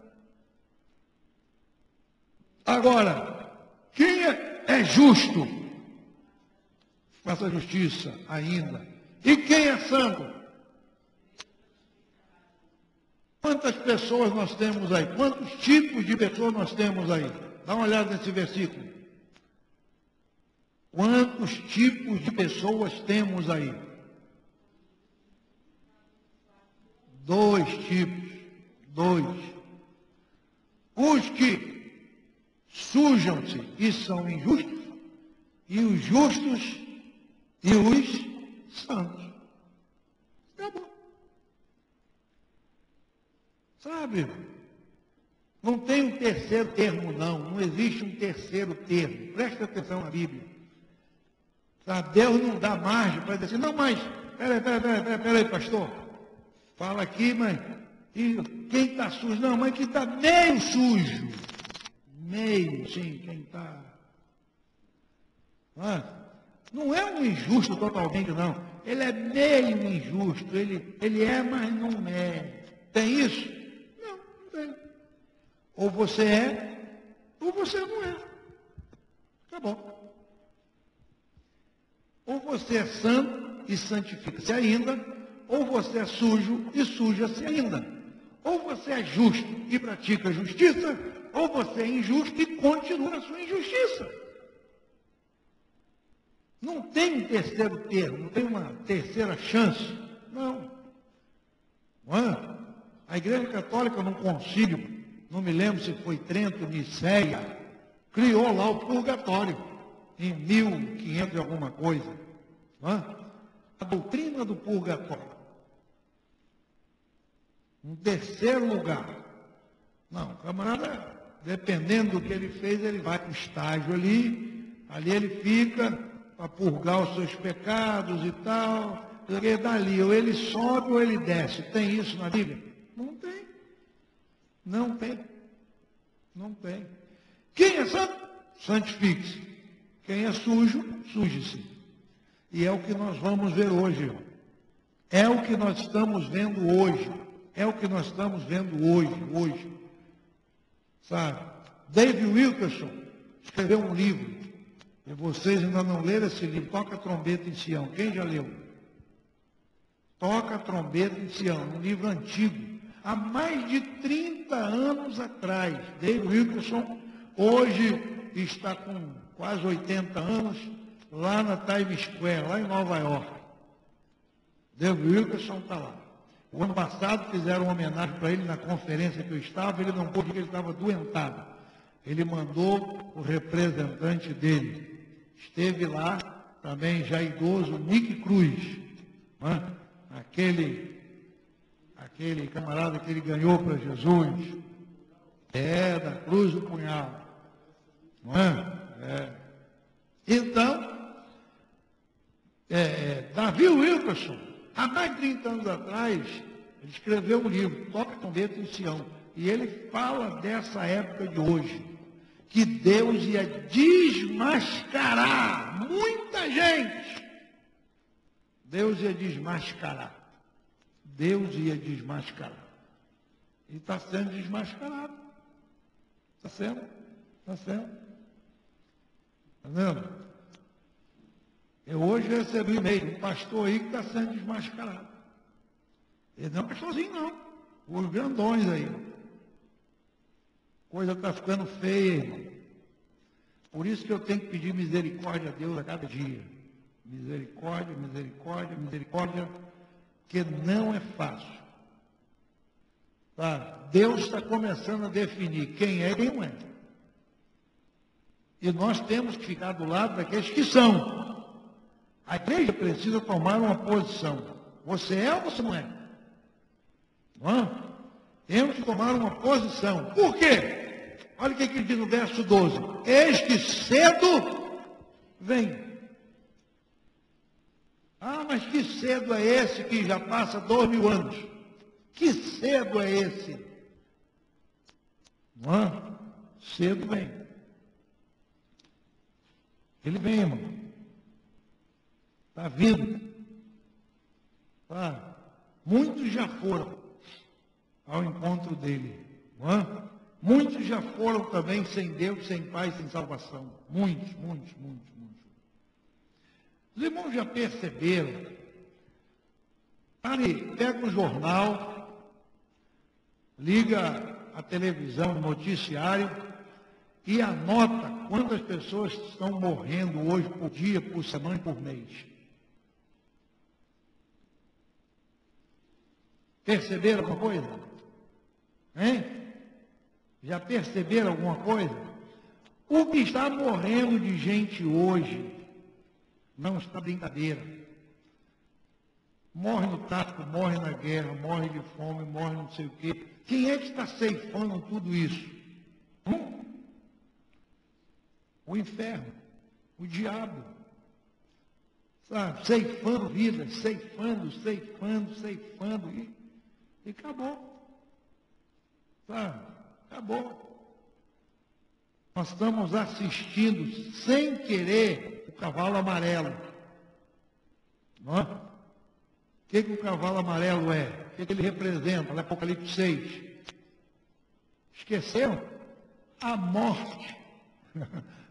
Agora, quem é justo? Faça justiça ainda. E quem é santo? Quantas pessoas nós temos aí? Quantos tipos de pessoas nós temos aí? Dá uma olhada nesse versículo. Quantos tipos de pessoas temos aí? 2 tipos. 2. Os que sujam-se e são injustos, e os justos e os santos. Acabou. Sabe? Não tem um terceiro termo, não. Não existe um terceiro termo. Presta atenção na Bíblia. Sabe? Deus não dá margem para dizer assim, não, mas, peraí, pastor. Fala aqui, mas e quem está sujo? Não, mas quem está meio sujo. Meio, sim, quem está. Não é um injusto totalmente, não. Ele é meio injusto. Ele é, mas não é. Tem isso? Não, não tem. Ou você é, ou você não é. Acabou. Ou você é santo e santifica-se ainda, ou você é sujo e suja-se ainda. Ou você é justo e pratica justiça, ou você é injusto e continua na sua injustiça. Não tem um terceiro termo, não tem uma terceira chance. Não. Não é? A Igreja Católica, num concílio, não me lembro se foi Trento, Nicéia, criou lá o purgatório, em 1500 e alguma coisa. Não é? A doutrina do purgatório. Um terceiro lugar. Não, o camarada, dependendo do que ele fez, ele vai para o estágio ali ele fica para purgar os seus pecados e tal, porque dali ou ele sobe ou ele desce. Tem isso na Bíblia? Não tem. Não tem. Não tem. Quem é santo? Santifique-se. Quem é sujo, suje-se. E é o que nós vamos ver hoje. É o que nós estamos vendo hoje. É o que nós estamos vendo hoje. Sabe? David Wilkerson escreveu um livro. E vocês ainda não leram esse livro. Toca a Trombeta em Sião. Quem já leu? Toca a Trombeta em Sião. Um livro antigo. Há mais de 30 anos atrás. David Wilkerson hoje está com quase 80 anos lá na Times Square, lá em Nova York. David Wilkerson está lá. O ano passado fizeram uma homenagem para ele na conferência que eu estava, ele não pôde, porque ele estava doentado. Ele mandou o representante dele. Esteve lá, também já idoso, Nick Cruz. Né? Aquele camarada que ele ganhou para Jesus. Da cruz do punhal. Não é? Então, David Wilkerson, há mais de 30 anos atrás, ele escreveu um livro, Toca a Trombeta em Sião, e ele fala dessa época de hoje, que Deus ia desmascarar muita gente. Deus ia desmascarar. Deus ia desmascarar. E está sendo desmascarado. Está sendo. Está vendo? Eu hoje recebi um e-mail, um pastor aí que está sendo desmascarado. Ele não é pastorzinho, não. Os grandões aí. Coisa está ficando feia, irmão. Por isso que eu tenho que pedir misericórdia a Deus a cada dia. Misericórdia, que não é fácil. Tá? Deus está começando a definir quem é e quem não é. E nós temos que ficar do lado daqueles que são. A igreja precisa tomar uma posição. Você é ou você não é? Não é? Temos que tomar uma posição. Por quê? Olha o que ele diz no verso 12. Eis que cedo vem. Ah, mas que cedo é esse que já passa 2000 anos? Que cedo é esse? Não é? Cedo vem. Ele vem, irmão. Está vindo. Tá? Muitos já foram ao encontro dele. Não é? Muitos já foram também sem Deus, sem paz, sem salvação. Muitos. Os irmãos já perceberam? Pega um jornal, liga a televisão, o noticiário e anota quantas pessoas estão morrendo hoje por dia, por semana e por mês. Perceberam alguma coisa? Hein? Já perceberam alguma coisa? O que está morrendo de gente hoje não está brincadeira. Morre no tráfico, morre na guerra, morre de fome, morre não sei o quê. Quem é que está ceifando tudo isso? O inferno, o diabo. Sabe? Ceifando vidas, ceifando e acabou. Sabe? Acabou. Nós estamos assistindo, sem querer, o cavalo amarelo. Não é? O que o cavalo amarelo é? O que ele representa? No Apocalipse 6. Esqueceram? A morte.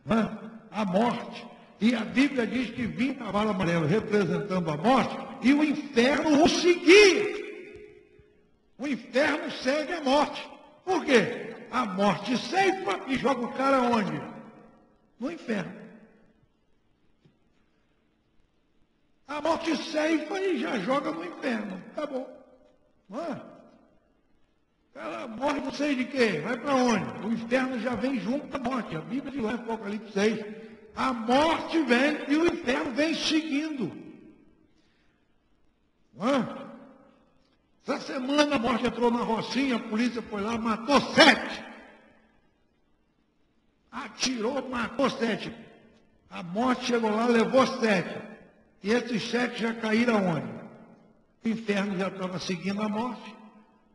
Não é? A morte. E a Bíblia diz que vinha o cavalo amarelo representando a morte e o inferno o seguia. O inferno segue a morte. Por quê? A morte ceifa e joga o cara onde? No inferno. A morte ceifa e já joga no inferno. Tá bom. Não é? Ela morre não sei de quê. Vai para onde? O inferno já vem junto com a morte. A Bíblia diz lá em Apocalipse 6. A morte vem e o inferno vem seguindo. Não é? Essa semana a morte entrou na Rocinha, a polícia foi lá, matou 7. Atirou, matou 7. A morte chegou lá, levou 7. E esses 7 já caíram aonde? O inferno já estava seguindo a morte.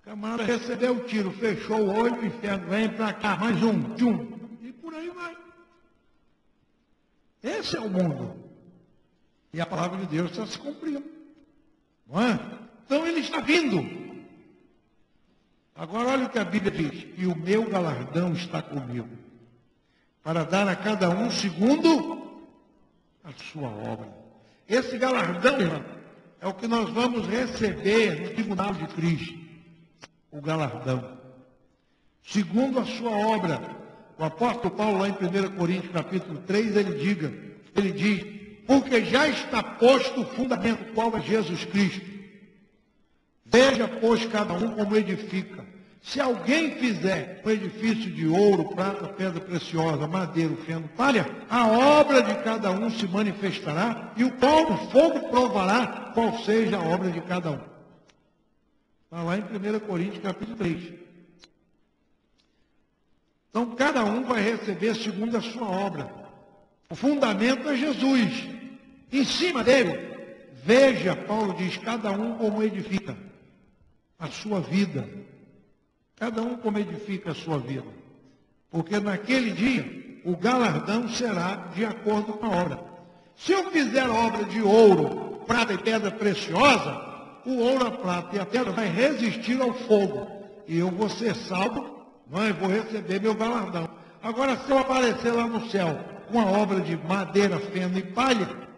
O camarada recebeu o tiro, fechou o olho, o inferno vem para cá, mais um. E por aí vai. Esse é o mundo. E a palavra de Deus está se cumprindo. Não é? Então ele está vindo. Agora olha o que a Bíblia diz. E o meu galardão está comigo, para dar a cada um segundo a sua obra. Esse galardão, irmão, é o que nós vamos receber no tribunal de Cristo. O galardão. Segundo a sua obra. O apóstolo Paulo, lá em 1 Coríntios, capítulo 3, ele diz, porque já está posto o fundamento, qual é Jesus Cristo. Veja, pois, cada um como edifica. Se alguém fizer um edifício de ouro, prata, pedra preciosa, madeira, feno, palha, a obra de cada um se manifestará e o fogo provará qual seja a obra de cada um. Está lá em 1 Coríntios, capítulo 3. Então, cada um vai receber segundo a sua obra. O fundamento é Jesus. Em cima dele, veja, Paulo diz, cada um como edifica a sua vida. Cada um como edifica a sua vida. Porque naquele dia, o galardão será de acordo com a obra. Se eu fizer obra de ouro, prata e pedra preciosa, o ouro, a prata e a pedra vai resistir ao fogo. E eu vou ser salvo, não é? Vou receber meu galardão. Agora, se eu aparecer lá no céu com a obra de madeira, feno e palha,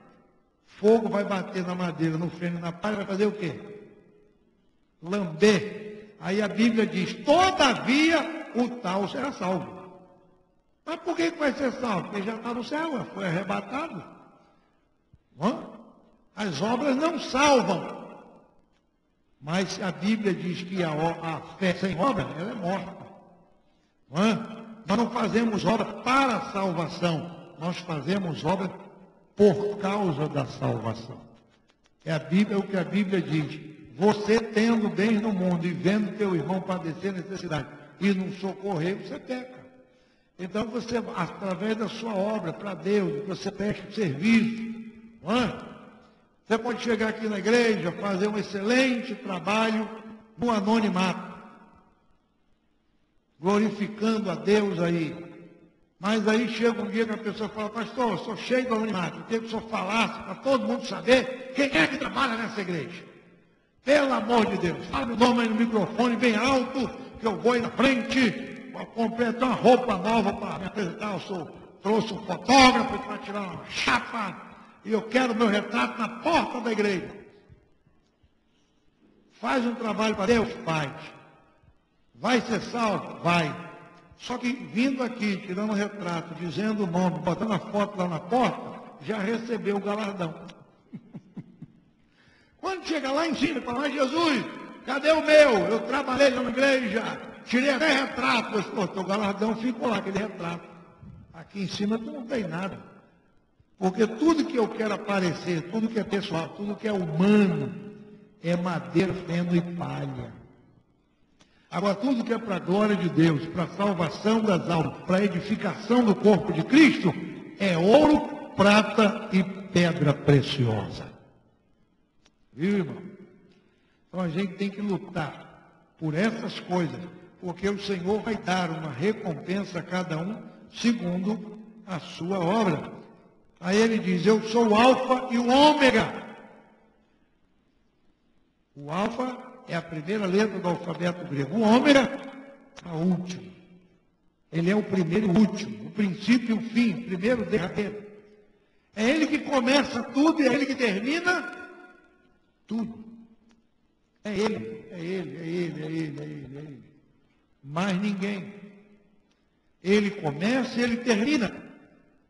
fogo vai bater na madeira, no feno e na palha, vai fazer o quê? Lamber. Aí a Bíblia diz, todavia o tal será salvo. Mas por que vai ser salvo? Porque já está no céu, foi arrebatado. Não? As obras não salvam. Mas a Bíblia diz que a fé sem obra, ela é morta. Não? Nós não fazemos obra para a salvação. Nós fazemos obra por causa da salvação. É a Bíblia, o que a Bíblia diz. Você tendo bens no mundo e vendo teu irmão padecer necessidade e não socorrer, você peca. Então você, através da sua obra para Deus, você presta serviço. Não é? Você pode chegar aqui na igreja, fazer um excelente trabalho no anonimato, glorificando a Deus aí. Mas aí chega um dia que a pessoa fala, pastor, eu sou cheio de anonimato, eu queria que o senhor falasse para todo mundo saber quem é que trabalha nessa igreja. Pelo amor de Deus, fala meu nome aí no microfone bem alto, que eu vou aí na frente, vou completar uma roupa nova para me apresentar. Trouxe um fotógrafo para tirar uma chapa, e eu quero meu retrato na porta da igreja. Faz um trabalho para Deus? Faz. Vai ser salvo? Vai. Só que vindo aqui, tirando o retrato, dizendo o nome, botando a foto lá na porta, já recebeu o galardão. Quando chega lá em cima e fala, mas Jesus, cadê o meu? Eu trabalhei na igreja, tirei até retrato. Eu disse, teu galardão ficou lá, aquele retrato. Aqui em cima tu não tem nada. Porque tudo que eu quero aparecer, tudo que é pessoal, tudo que é humano, é madeira, feno e palha. Agora, tudo que é para a glória de Deus, para a salvação das almas, para a edificação do corpo de Cristo, é ouro, prata e pedra preciosa. Viu, irmão? Então a gente tem que lutar por essas coisas, porque o Senhor vai dar uma recompensa a cada um segundo a sua obra. Aí ele diz, eu sou o alfa e o ômega. O alfa é a primeira letra do alfabeto grego. O ômega, a última. Ele é o primeiro e o último, o princípio e o fim, primeiro e derradeiro. É ele que começa tudo e é ele que termina tudo. É ele, é ele, é ele, é ele, é ele, é ele. Mais ninguém. Ele começa e ele termina.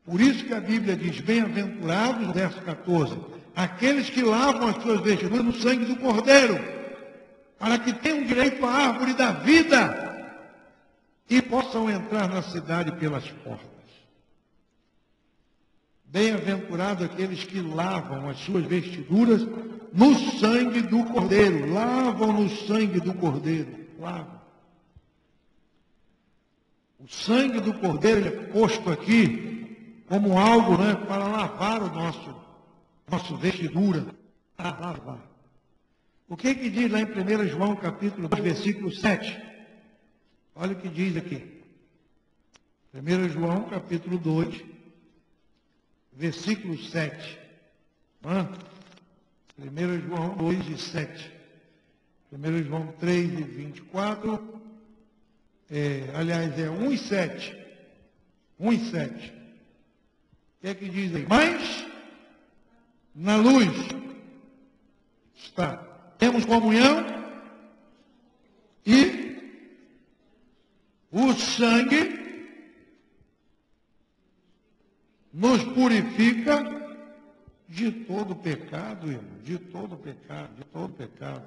Por isso que a Bíblia diz, bem-aventurados, verso 14, aqueles que lavam as suas vestiduras no sangue do Cordeiro, para que tenham direito à árvore da vida e possam entrar na cidade pelas portas. Bem-aventurados aqueles que lavam as suas vestiduras no sangue do Cordeiro. Lavam no sangue do Cordeiro. Lavam. O sangue do Cordeiro é posto aqui como algo, né, para lavar o nosso vestidura. Para lavar. O que diz lá em 1 João capítulo 2, versículo 7? Olha o que diz aqui. 1 João capítulo 2, versículo 7. Não é? 1 João 2 e 7. 1 João 3 e 24. Aliás, é 1 e 7. 1 e 7. O que é que diz aí? Mas na luz está. Temos comunhão e o sangue nos purifica de todo pecado, irmão, de todo pecado, de todo pecado.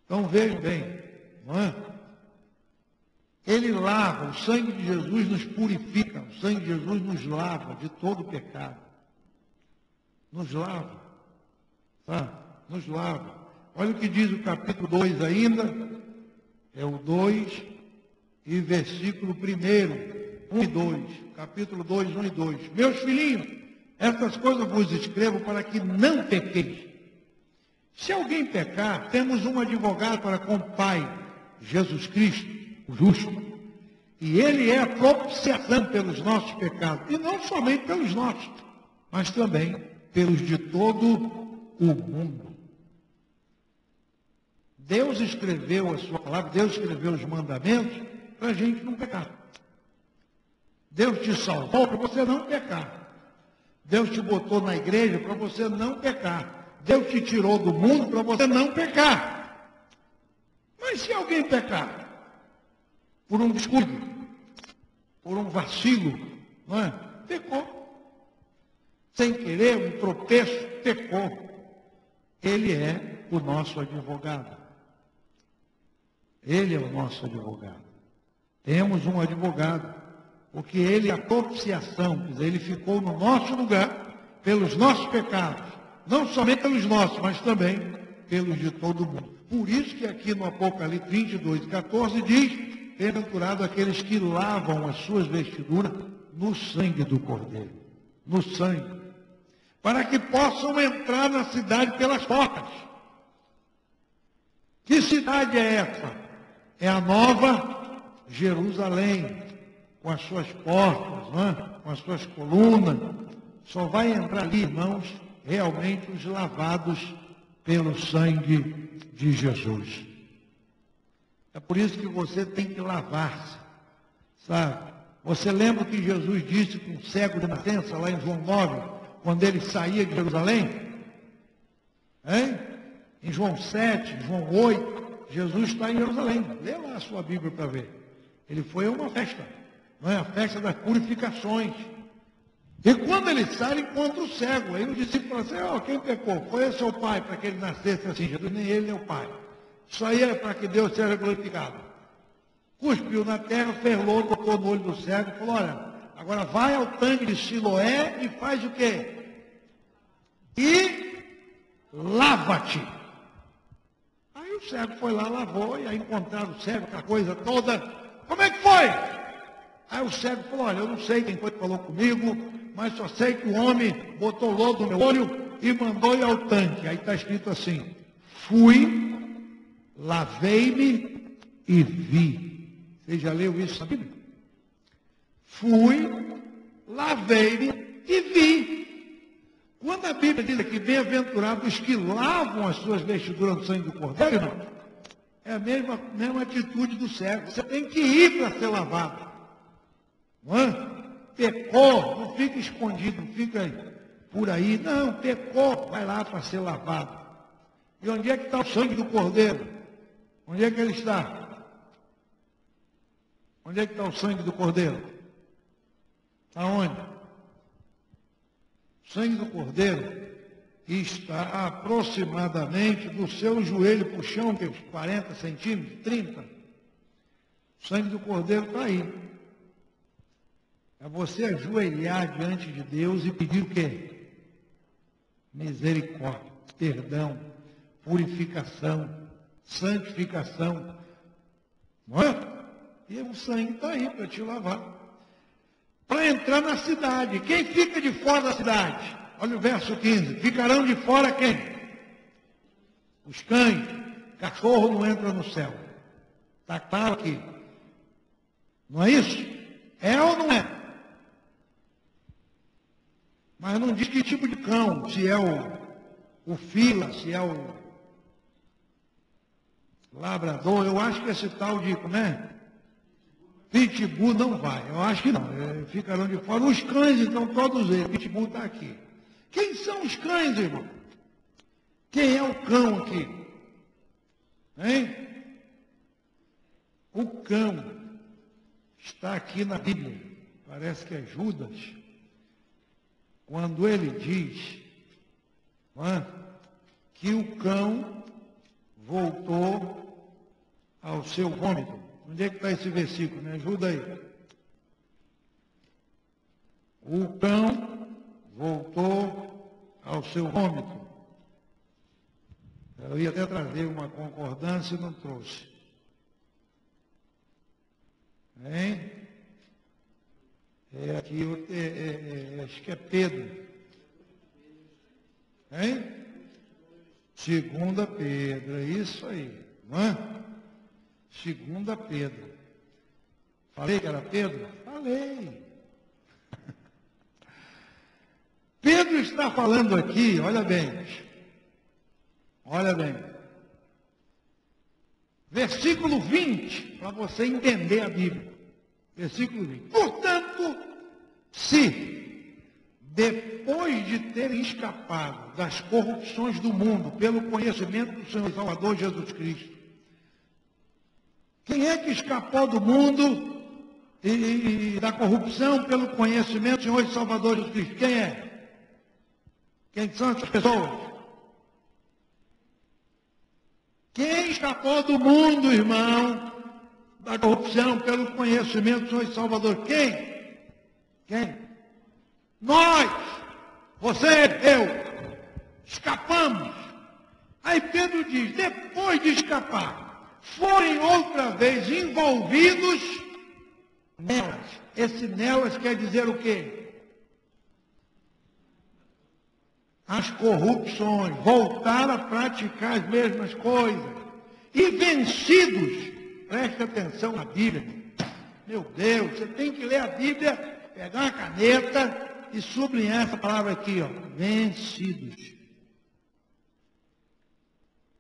Então vejam bem, não é? Ele lava, o sangue de Jesus nos purifica, o sangue de Jesus nos lava de todo pecado. Nos lava, tá? Nos lava. Olha o que diz o capítulo 2 ainda, é o 2 e versículo 1 e 2, capítulo 2, 1 e 2. Meus filhinhos, essas coisas vos escrevo para que não pequeis. Se alguém pecar, temos um advogado para com o Pai, Jesus Cristo, o justo. E ele é a propiciação pelos nossos pecados. E não somente pelos nossos, mas também pelos de todo o mundo. Deus escreveu a sua palavra, Deus escreveu os mandamentos para a gente não pecar. Deus te salvou para você não pecar. Deus te botou na igreja para você não pecar. Deus te tirou do mundo para você não pecar. Mas se alguém pecar, por um descuido, por um vacilo, não é? Pecou. Sem querer, um tropeço, pecou. Ele é o nosso advogado. Ele é o nosso advogado. Temos um advogado, porque ele é a propiciação, quer dizer, ele ficou no nosso lugar pelos nossos pecados. Não somente pelos nossos, mas também pelos de todo mundo. Por isso que aqui no Apocalipse 22, 14 diz: bem-aventurado aqueles que lavam as suas vestiduras no sangue do Cordeiro. No sangue. Para que possam entrar na cidade pelas portas. Que cidade é essa? É a nova Jerusalém, com as suas portas, não é? Com as suas colunas. Só vai entrar ali, irmãos, realmente os lavados pelo sangue de Jesus. É por isso que você tem que lavar-se, sabe? Você lembra que Jesus disse com o cego de nascença, lá em João 9, quando ele saía de Jerusalém? Hein? Em João 7, João 8, Jesus está em Jerusalém. Lê lá a sua Bíblia para ver. Ele foi a uma festa, não é? A festa das purificações. E quando ele sai, ele encontra o cego. Aí o discípulo fala assim: quem pecou? Foi esse seu pai, para que ele nascesse assim. Jesus, nem ele, nem o pai. Isso aí é para que Deus seja glorificado. Cuspiu na terra, fez lodo, botou no olho do cego e falou: olha, agora vai ao tanque de Siloé e faz o quê? E lava-te. Aí o cego foi lá, lavou, e aí encontraram o cego, aquela coisa toda. Como é que foi? Aí o cego falou: olha, eu não sei quem foi que falou comigo, mas só sei que o homem botou lodo no meu olho e mandou ir ao tanque. Aí está escrito assim: fui, lavei-me e vi. Você já leu isso na Bíblia? Fui, lavei-me e vi. Quando a Bíblia diz aqui: bem-aventurados os que lavam as suas vestiduras no sangue do Cordeiro, irmão, é a mesma atitude do cego. Você tem que ir para ser lavado. Não é? Pecou, não fica escondido, não fica por aí. Não, pecou, vai lá para ser lavado. E onde é que está o sangue do Cordeiro? Onde é que ele está? Onde é que está o sangue do Cordeiro? Está onde? O sangue do Cordeiro está aproximadamente do seu joelho para o chão, que é uns 40 centímetros, 30. O sangue do Cordeiro está aí. É você ajoelhar diante de Deus e pedir o quê? Misericórdia, perdão, purificação, santificação. Não é? E o sangue está aí para te lavar. Para entrar na cidade. Quem fica de fora da cidade? Olha o verso 15. Ficarão de fora quem? Os cães. Cachorro não entra no céu. Está claro aqui. Não é isso? É ou não é? Mas não diz que tipo de cão, se é o fila, se é o labrador. Eu acho que esse tal de, né? Pitbull não vai, eu acho que não, ficarão de fora. Os cães, então, todos eles, Pitbull está aqui. Quem são os cães, irmão? Quem é o cão aqui? Hein? O cão está aqui na Bíblia, parece que é Judas, quando ele diz que o cão voltou ao seu vômito. Onde é que está esse versículo? Me ajuda aí. O cão voltou ao seu vômito. Eu ia até trazer uma concordância e não trouxe. Hein? Aqui, acho que é Pedro. Hein? 2 Pedro, é isso aí. Não é? 2 Pedro. Falei que era Pedro? Falei. Pedro está falando aqui, olha bem. Olha bem. Versículo 20, para você entender a Bíblia. Versículo 20. Portanto, se, depois de terem escapado das corrupções do mundo pelo conhecimento do Senhor e Salvador Jesus Cristo, quem é que escapou do mundo e da corrupção pelo conhecimento do Senhor e Salvador Jesus Cristo? Quem é? Quem são essas pessoas? Quem escapou do mundo, irmão, da corrupção pelo conhecimento do Senhor e Salvador? Quem? Quem? Nós, você, eu, escapamos. Aí Pedro diz, depois de escapar, forem outra vez envolvidos nelas. Esse nelas quer dizer o quê? As corrupções, voltar a praticar as mesmas coisas. E vencidos, preste atenção na Bíblia. Meu Deus, você tem que ler a Bíblia, pegar uma caneta e sublinhar essa palavra aqui, ó. Vencidos.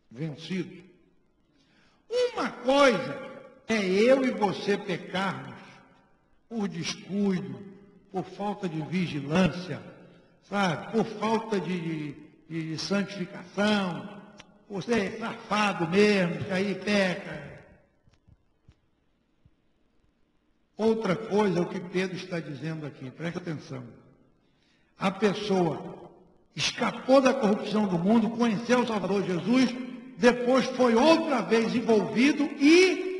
Vencidos. Uma coisa é eu e você pecarmos por descuido, por falta de vigilância, sabe? Por falta de santificação, por ser safado mesmo, que aí peca. Outra coisa é o que Pedro está dizendo aqui, presta atenção. A pessoa escapou da corrupção do mundo, conheceu o Salvador Jesus, depois foi outra vez envolvido e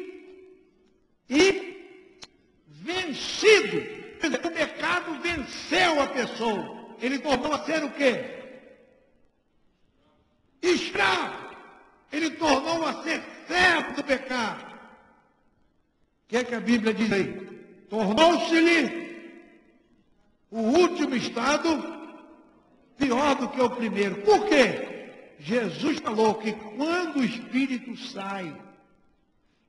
vencido. O pecado venceu a pessoa. Ele tornou a ser o quê? Escravo. Ele tornou a ser servo do pecado. O que é que a Bíblia diz aí? Tornou-se-lhe o último estado pior do que o primeiro. Por quê? Jesus falou que quando o Espírito sai,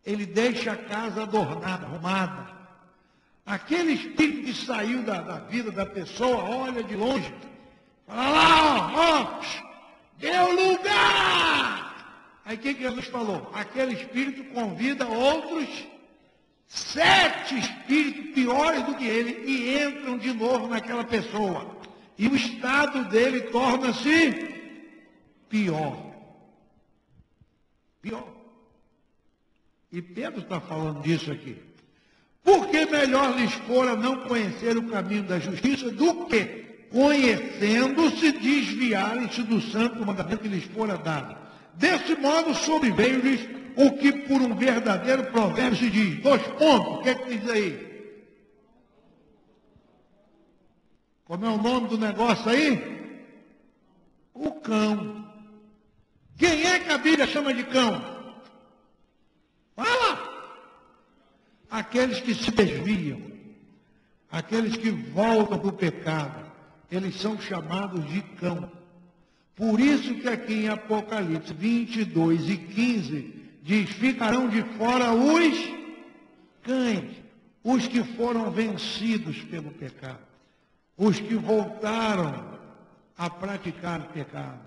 ele deixa a casa adornada, arrumada. Aquele espírito que saiu da vida da pessoa, olha de longe, fala lá, deu lugar! Aí o que Jesus falou? Aquele espírito convida outros 7 espíritos piores do que ele e entram de novo naquela pessoa. E o estado dele torna-se pior. Pior. E Pedro está falando disso aqui. Porque melhor lhes fora não conhecer o caminho da justiça do que, conhecendo-se, desviarem-se do santo mandamento que lhes fora dado. Desse modo sobreveio-lhes o que por um verdadeiro provérbio se diz. 2 pontos. O que é que diz aí? Como é o nome do negócio aí? O cão. Quem é que a Bíblia chama de cão? Fala! Aqueles que se desviam, aqueles que voltam para o pecado, eles são chamados de cão. Por isso que aqui em Apocalipse 22 e 15, diz, ficarão de fora os cães, os que foram vencidos pelo pecado. os que voltaram a praticar pecado.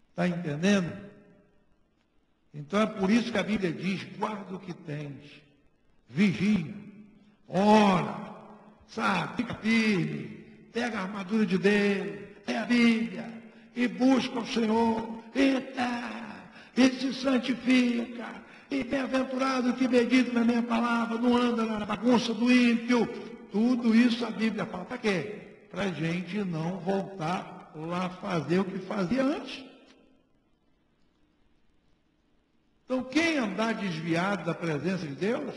Está entendendo? Então é por isso que a Bíblia diz, guarda o que tens, vigia, ora, sabe, fica firme, pega a armadura de Deus, pega a Bíblia e busca o Senhor, e se santifica, e bem-aventurado que medita na minha palavra, não anda na bagunça do ímpio. Tudo isso a Bíblia fala. Para quê? Para a gente não voltar lá fazer o que fazia antes. Então, quem andar desviado da presença de Deus,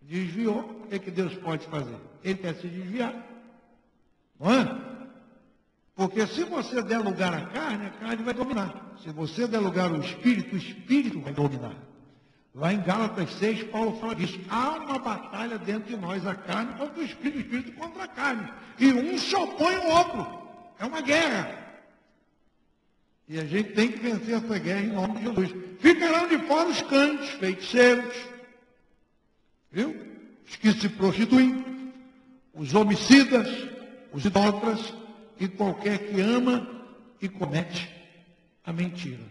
desviou, o que Deus pode fazer? Ele quer se desviar. Não é? Porque se você der lugar à carne, a carne vai dominar. Se você der lugar ao Espírito, o Espírito vai dominar. Lá em Gálatas 6, Paulo fala disso. Há uma batalha dentro de nós, a carne contra o Espírito contra a carne. E um se opõe ao outro. É uma guerra. E a gente tem que vencer essa guerra em nome de Jesus. Ficarão de fora os cães, feiticeiros, viu? Os que se prostituem, os homicidas, os idólatras e qualquer que ama e comete a mentira.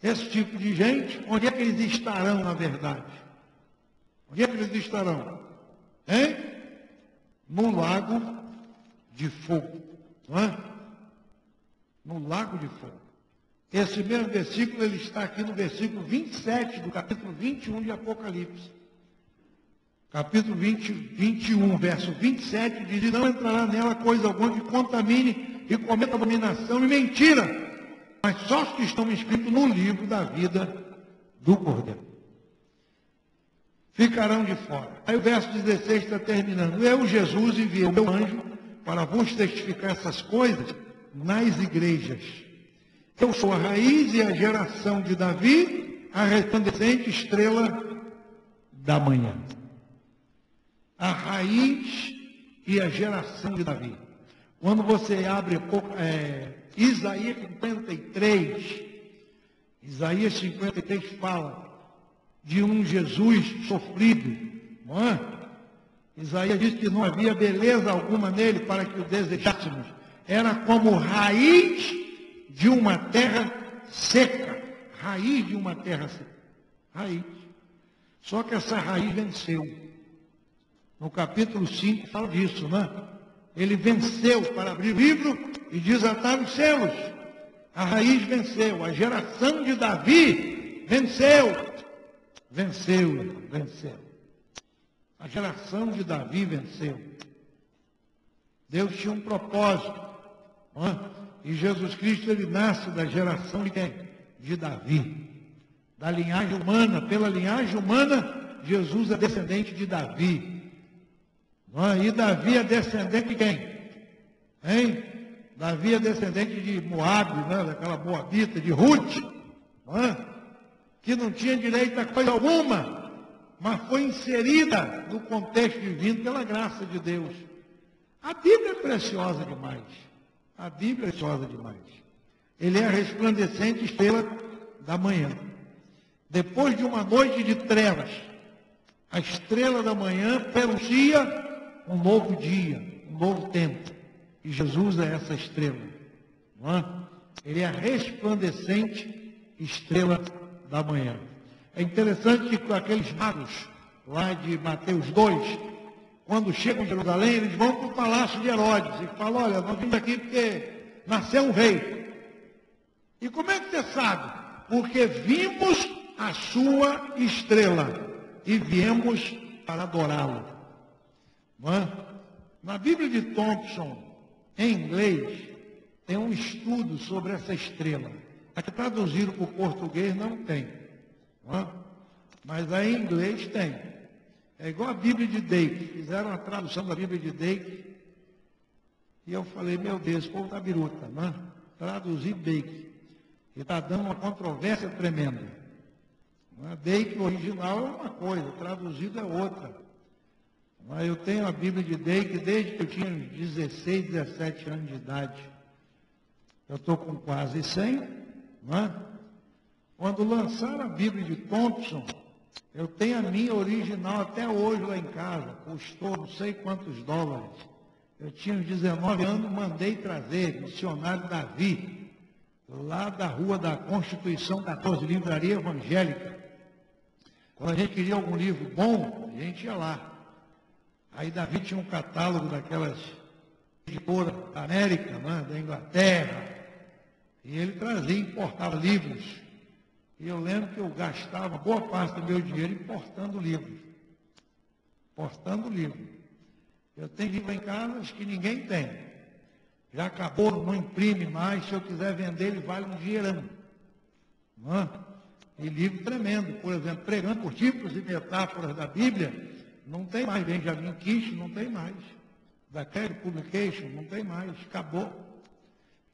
Esse tipo de gente, onde é que eles estarão, na verdade? Onde é que eles estarão? Hein? No lago de fogo. Não é? No lago de fogo. Esse mesmo versículo, ele está aqui no versículo 27 do capítulo 21 de Apocalipse. Capítulo 21, verso 27, diz, não entrará nela coisa alguma que contamine e cometa abominação e mentira, mas só os que estão inscritos no livro da vida do Cordeiro ficarão de fora. Aí o verso 16 está terminando. Eu, Jesus, enviei o meu anjo para vos testificar essas coisas nas igrejas. Eu sou a raiz e a geração de Davi, a resplandecente estrela da manhã. A raiz e a geração de Davi. Quando você abre Isaías 53 fala de um Jesus sofrido, não é? Isaías diz que não havia beleza alguma nele para que o desejássemos. Era como raiz de uma terra seca. Raiz de uma terra seca. Raiz. Só que essa raiz venceu. No capítulo 5 fala disso, né? Ele venceu para abrir o livro e desatar os selos. A raiz venceu. A geração de Davi venceu. Venceu. A geração de Davi venceu. Deus tinha um propósito. Não é? E Jesus Cristo, ele nasce da geração de quem? De Davi. Da linhagem humana. Pela linhagem humana, Jesus é descendente de Davi. E Davi é descendente de quem? Hein? Davi é descendente de Moabe, né? Daquela moabita, de Ruth, não é? Que não tinha direito a coisa alguma, mas foi inserida no contexto divino pela graça de Deus. A Bíblia é preciosa demais. A Bíblia é preciosa demais. Ele é a resplandecente estrela da manhã. Depois de uma noite de trevas, a estrela da manhã anuncia um novo dia, um novo tempo. E Jesus é essa estrela. Não é? Ele é a resplandecente estrela da manhã. É interessante que aqueles magos lá de Mateus 2, quando chegam em Jerusalém, eles vão para o palácio de Herodes e falam, olha, nós vimos aqui porque nasceu um rei. E como é que você sabe? Porque vimos a sua estrela e viemos para adorá-lo. Não é? Na Bíblia de Thompson, em inglês, tem um estudo sobre essa estrela. Aqui traduzido para o português não tem. Não é? Mas aí em inglês tem. É igual a Bíblia de Dake. Fizeram a tradução da Bíblia de Dake. E eu falei, meu Deus, o povo está biruta, não é? Traduzir Dake. E está dando uma controvérsia tremenda. Não é? Dake original é uma coisa, traduzido é outra. Eu tenho a Bíblia de Dake desde que eu tinha 16, 17 anos de idade. Eu estou com quase 100, não é? Quando lançaram a Bíblia de Thompson, Eu tenho a minha original até hoje lá em casa, custou não sei quantos dólares. Eu tinha uns 19 anos, mandei trazer, missionário Davi, lá da Rua da Constituição 14, livraria evangélica. Quando a gente queria algum livro bom, a gente ia lá. Aí Davi tinha um catálogo daquelas editoras da América, né, da Inglaterra, e ele trazia, importava livros. E eu lembro que eu gastava boa parte do meu dinheiro importando livros. Importando livros. Eu tenho livro em casa que ninguém tem. Já acabou, não imprime mais. Se eu quiser vender, ele vale um dinheirão. Não é? E livro tremendo. Por exemplo, pregando por tipos e metáforas da Bíblia, não tem mais. Benjamin Kish, não tem mais. Da Carey Publication, não tem mais. Acabou.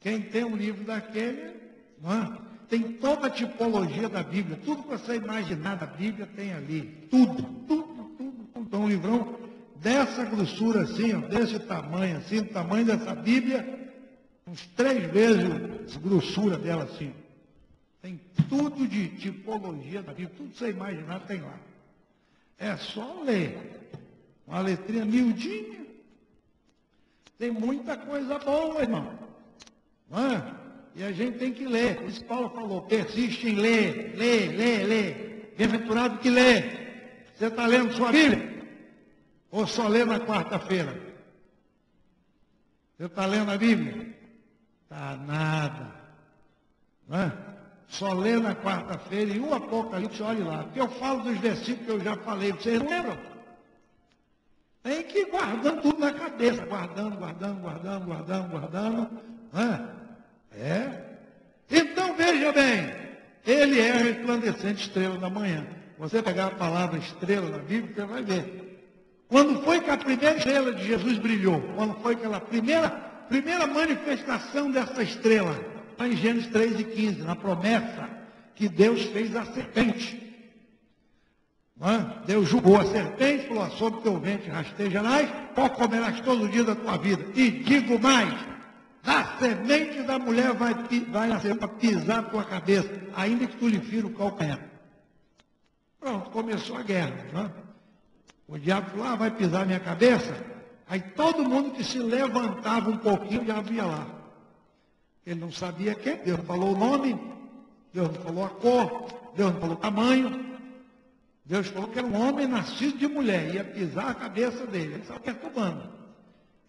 Quem tem um livro daquele, não é? Tem toda a tipologia da Bíblia. Tudo que você imaginar da Bíblia tem ali. Tudo, tudo, tudo. Então, um livrão dessa grossura assim, ó, desse tamanho, assim, o tamanho dessa Bíblia, uns 3 vezes a grossura dela assim. Tem tudo de tipologia da Bíblia, tudo que você imaginar tem lá. É só ler. Uma letrinha miudinha. Tem muita coisa boa, irmão. Não é? E a gente tem que ler. Por isso Paulo falou, persiste em ler, ler. Bem-aventurado que lê. Você está lendo sua Bíblia? Ou só lê na quarta-feira? Você está lendo a Bíblia? Está nada. Não é? Só lê na quarta-feira e o Apocalipse, olhe lá. Porque eu falo dos versículos que eu já falei, vocês não lembram? Tem que ir guardando tudo na cabeça. Guardando. Não é? Então, veja bem, ele é a resplandecente estrela da manhã. Você pegar a palavra estrela na Bíblia, você vai ver. Quando foi que a primeira estrela de Jesus brilhou? Quando foi aquela primeira manifestação dessa estrela? Lá em Gênesis 3:15, na promessa que Deus fez à serpente. Não é? Deus julgou a serpente, falou, sobre o teu ventre rastejarás, pó comerás todo dia da tua vida. E digo mais, da semente da mulher vai nascer para pisar a tua cabeça, ainda que tu lhe fira o calcanhar. Pronto, começou a guerra. Não é? O diabo falou, vai pisar minha cabeça? Aí todo mundo que se levantava um pouquinho, já via lá. Ele não sabia quem, Deus não falou o nome, Deus não falou a cor, Deus não falou o tamanho. Deus falou que era um homem nascido de mulher, ia pisar a cabeça dele. Ele estava perturbando.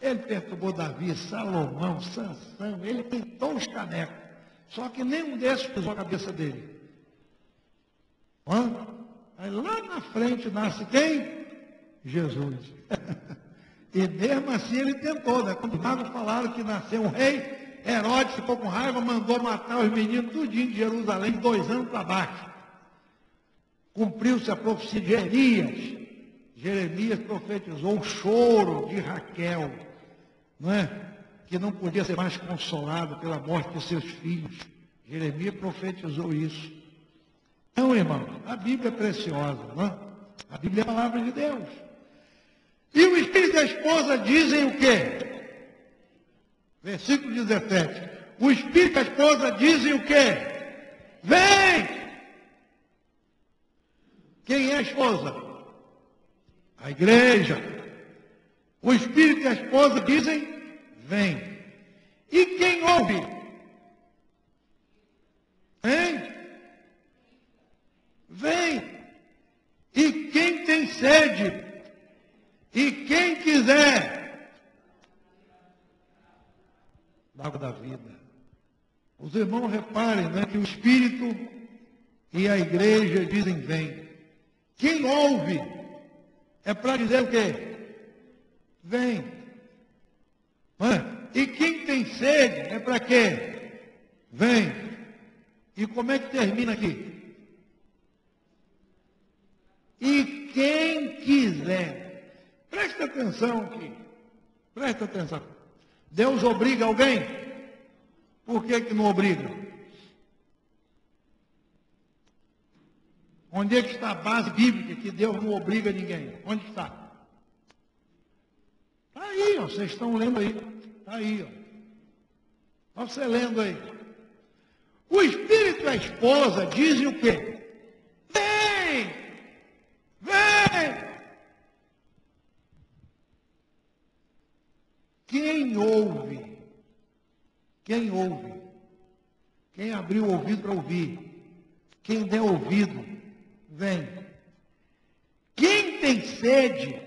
Ele perturbou Davi, Salomão, Sansão, ele pintou os canecos. Só que nenhum desses pisou a cabeça dele. Aí lá na frente nasce quem? Jesus. E mesmo assim ele tentou, né? Quando os falaram que nasceu um rei, Herodes ficou com raiva, mandou matar os meninos tudinho de Jerusalém, 2 anos para baixo. Cumpriu-se a profecia de Jeremias. Jeremias profetizou o choro de Raquel, não é? Que não podia ser mais consolado pela morte de seus filhos. Jeremias profetizou isso. Então, irmão, a Bíblia é preciosa, não é? A Bíblia é a palavra de Deus. E o Espírito e a esposa dizem o quê? Versículo 17. O Espírito e a esposa dizem o quê? Vem! Quem é a esposa? A igreja. O Espírito e a esposa dizem, vem. E quem ouve? Hein? Vem. E quem tem sede? E quem quiser? Da água da vida. Os irmãos reparem, né, que o Espírito e a igreja dizem, vem. Quem ouve é para dizer o quê? Vem. E quem tem sede é para quê? Vem. E como é que termina aqui? E quem quiser. Presta atenção aqui. Presta atenção. Deus obriga alguém? Por que não obriga? Onde é que está a base bíblica que Deus não obriga ninguém? Onde está? Está aí, ó, vocês estão lendo aí. Está aí, ó. Olha você lendo aí. O Espírito e a esposa dizem o quê? Vem! Quem ouve, quem abriu o ouvido para ouvir, quem der ouvido, vem. Quem tem sede,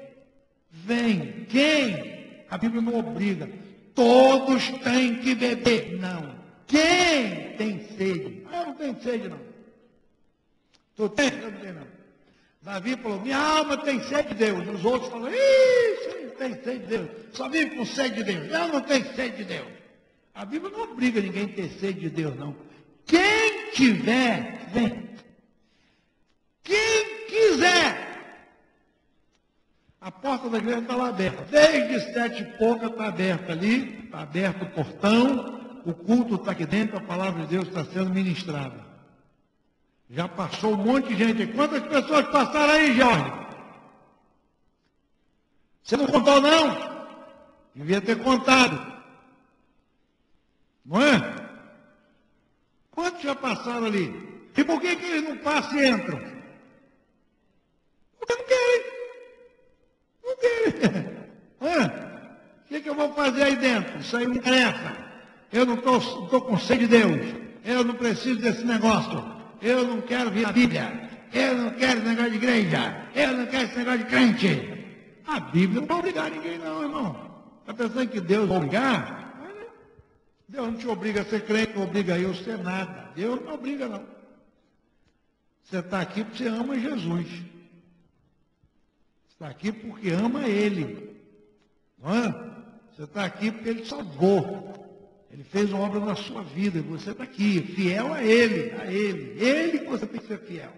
vem. Quem? A Bíblia não obriga. Todos têm que beber. Não. Quem tem sede? Eu não tenho sede, não. Tu tem? Eu não tenho, não. Davi falou, minha alma tem sede de Deus. Os outros falam, ih, tem sede de Deus. Só vive com sede de Deus. Eu não tenho sede de Deus. A Bíblia não obriga ninguém a ter sede de Deus, não. Quem tiver, vem. Quem quiser. A porta da igreja está lá aberta. Desde 7h pouca está aberta ali. Está aberto o portão. O culto está aqui dentro. A palavra de Deus está sendo ministrada. Já passou um monte de gente. Quantas pessoas passaram aí, Jorge? Você não contou, não? Devia ter contado. Não é? Quantos já passaram ali? E por que eles não passam e entram? Porque não querem. Não querem. Não é? O que eu vou fazer aí dentro? Isso aí não interessa. Eu não estou com sede de Deus. Eu não preciso desse negócio. Eu não quero vir a Bíblia. Eu não quero esse negócio de igreja. Eu não quero esse negócio de crente. A Bíblia não vai obrigar ninguém, não, irmão. Está pensando que Deus vai obrigar? Deus não te obriga a ser crente, não obriga eu a ser nada. Deus não obriga, não. Você está aqui porque você ama Jesus. Você está aqui porque ama Ele. Não é? Você está aqui porque Ele salvou. Ele fez uma obra na sua vida. E você está aqui, fiel a Ele. A Ele. Ele que você tem que ser fiel.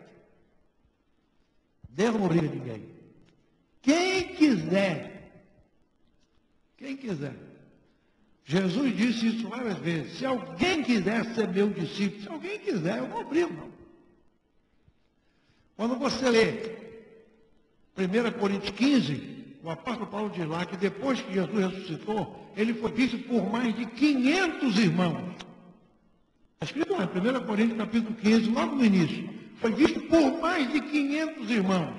Deus não obriga ninguém. Quem quiser. Quem quiser. Jesus disse isso várias vezes. Se alguém quiser ser meu discípulo, se alguém quiser, eu não obrigo, não. Quando você lê 1 Coríntios 15, o apóstolo Paulo diz lá que depois que Jesus ressuscitou, ele foi visto por mais de 500 irmãos. Está escrito lá em 1 Coríntios capítulo 15, logo no início. Foi visto por mais de 500 irmãos.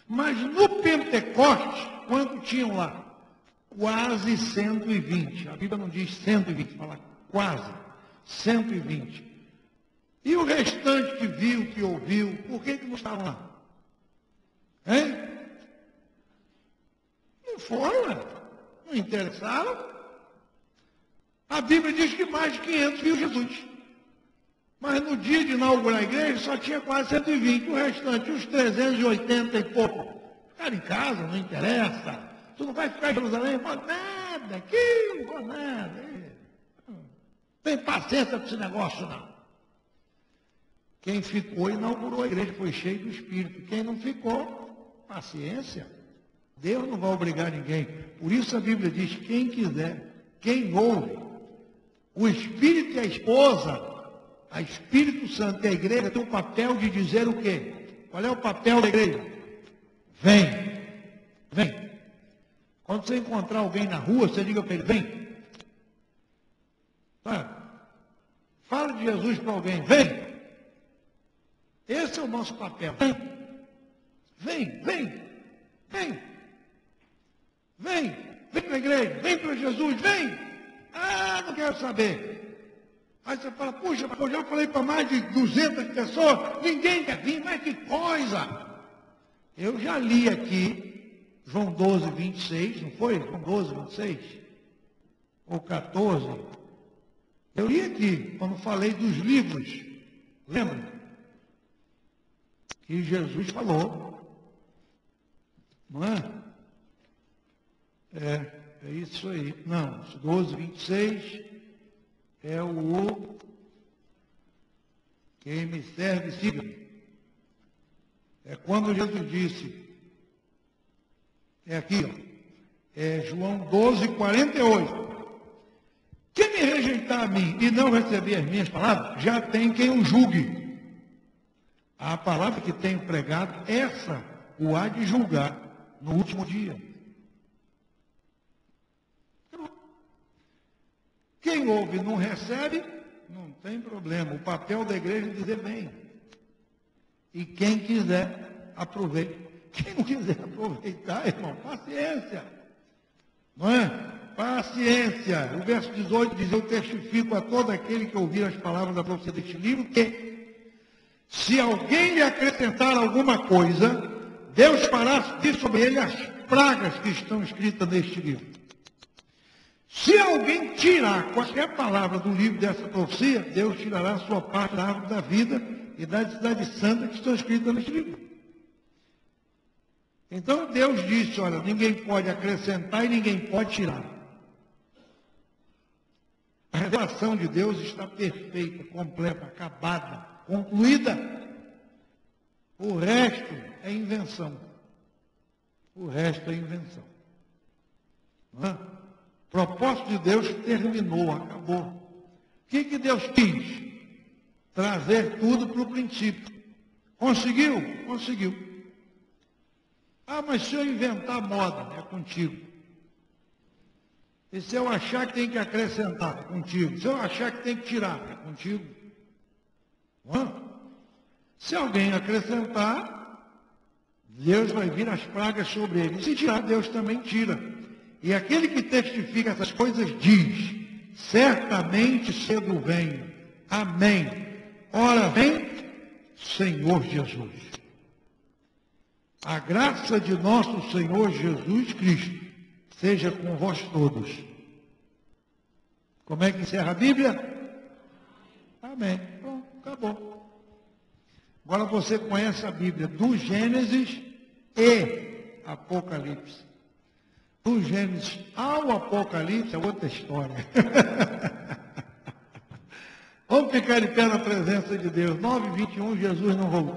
Mas no Pentecostes, quanto tinham lá? Quase 120. A Bíblia não diz 120, fala quase 120. E o restante que viu, que ouviu, por que não estavam lá? Hein? Não foram, não interessaram. A Bíblia diz que mais de 500 viu Jesus. Mas no dia de inaugurar a igreja só tinha quase 120. O restante, os 380 e pouco, ficaram em casa, não interessa. Tu não vai ficar em Jerusalém? Não vou nada, aqui, não vou nada. Não tem paciência com esse negócio, não. Quem ficou, inaugurou a igreja, foi cheio do Espírito. Quem não ficou, paciência. Deus não vai obrigar ninguém. Por isso a Bíblia diz, quem quiser, quem ouve. O Espírito e a esposa, a Espírito Santo e a igreja tem o papel de dizer o quê? Qual é o papel da igreja? Vem, vem. Quando você encontrar alguém na rua, você diga para ele, vem. Fala de Jesus para alguém, vem. Esse é o nosso papel. Vem, vem, vem, vem. Vem, vem para a igreja, vem para Jesus, vem. Ah, não quero saber. Aí você fala, puxa, eu já falei para mais de 200 pessoas, ninguém quer vir, mas que coisa. Eu já li aqui, João 12, 26, não foi? João 12, 26? Ou 14? Eu li aqui, quando falei dos livros. Lembra? Que Jesus falou. Não é? É isso aí. Não, 12, 26 é o quem me serve, siga. É quando Jesus disse, é aqui, ó. É João 12, 48. Quem me rejeitar a mim e não receber as minhas palavras, já tem quem o julgue. A palavra que tenho pregado, essa o há de julgar no último dia. Quem ouve e não recebe, não tem problema. O papel da igreja é dizer bem. E quem quiser, aproveite. Quem não quiser aproveitar, irmão, paciência. Não é? Paciência. O verso 18 diz: eu testifico a todo aquele que ouvir as palavras da profecia deste livro que, se alguém lhe acrescentar alguma coisa, Deus fará vir sobre ele as pragas que estão escritas neste livro. Se alguém tirar qualquer palavra do livro dessa profecia, Deus tirará a sua parte da árvore da vida e da cidade santa que estão escritas neste livro. Então Deus disse: olha, ninguém pode acrescentar e ninguém pode tirar. A revelação de Deus está perfeita, completa, acabada, concluída. O resto é invenção. O resto é invenção. Não é? O propósito de Deus terminou, acabou. O que Deus quis? Trazer tudo para o princípio. Conseguiu? Conseguiu. Ah, mas se eu inventar moda, é contigo. E se eu achar que tem que acrescentar, é contigo. Se eu achar que tem que tirar, é contigo. Não é? Se alguém acrescentar, Deus vai vir as pragas sobre ele. Se tirar, Deus também tira. E aquele que testifica essas coisas diz: certamente cedo venho. Amém. Ora vem, Senhor Jesus. A graça de nosso Senhor Jesus Cristo seja com vós todos. Como é que encerra a Bíblia? Amém. Pronto, acabou. Agora você conhece a Bíblia do Gênesis e Apocalipse. Do Gênesis ao Apocalipse é outra história. Vamos ficar de pé na presença de Deus. 9h21, Jesus não voltou.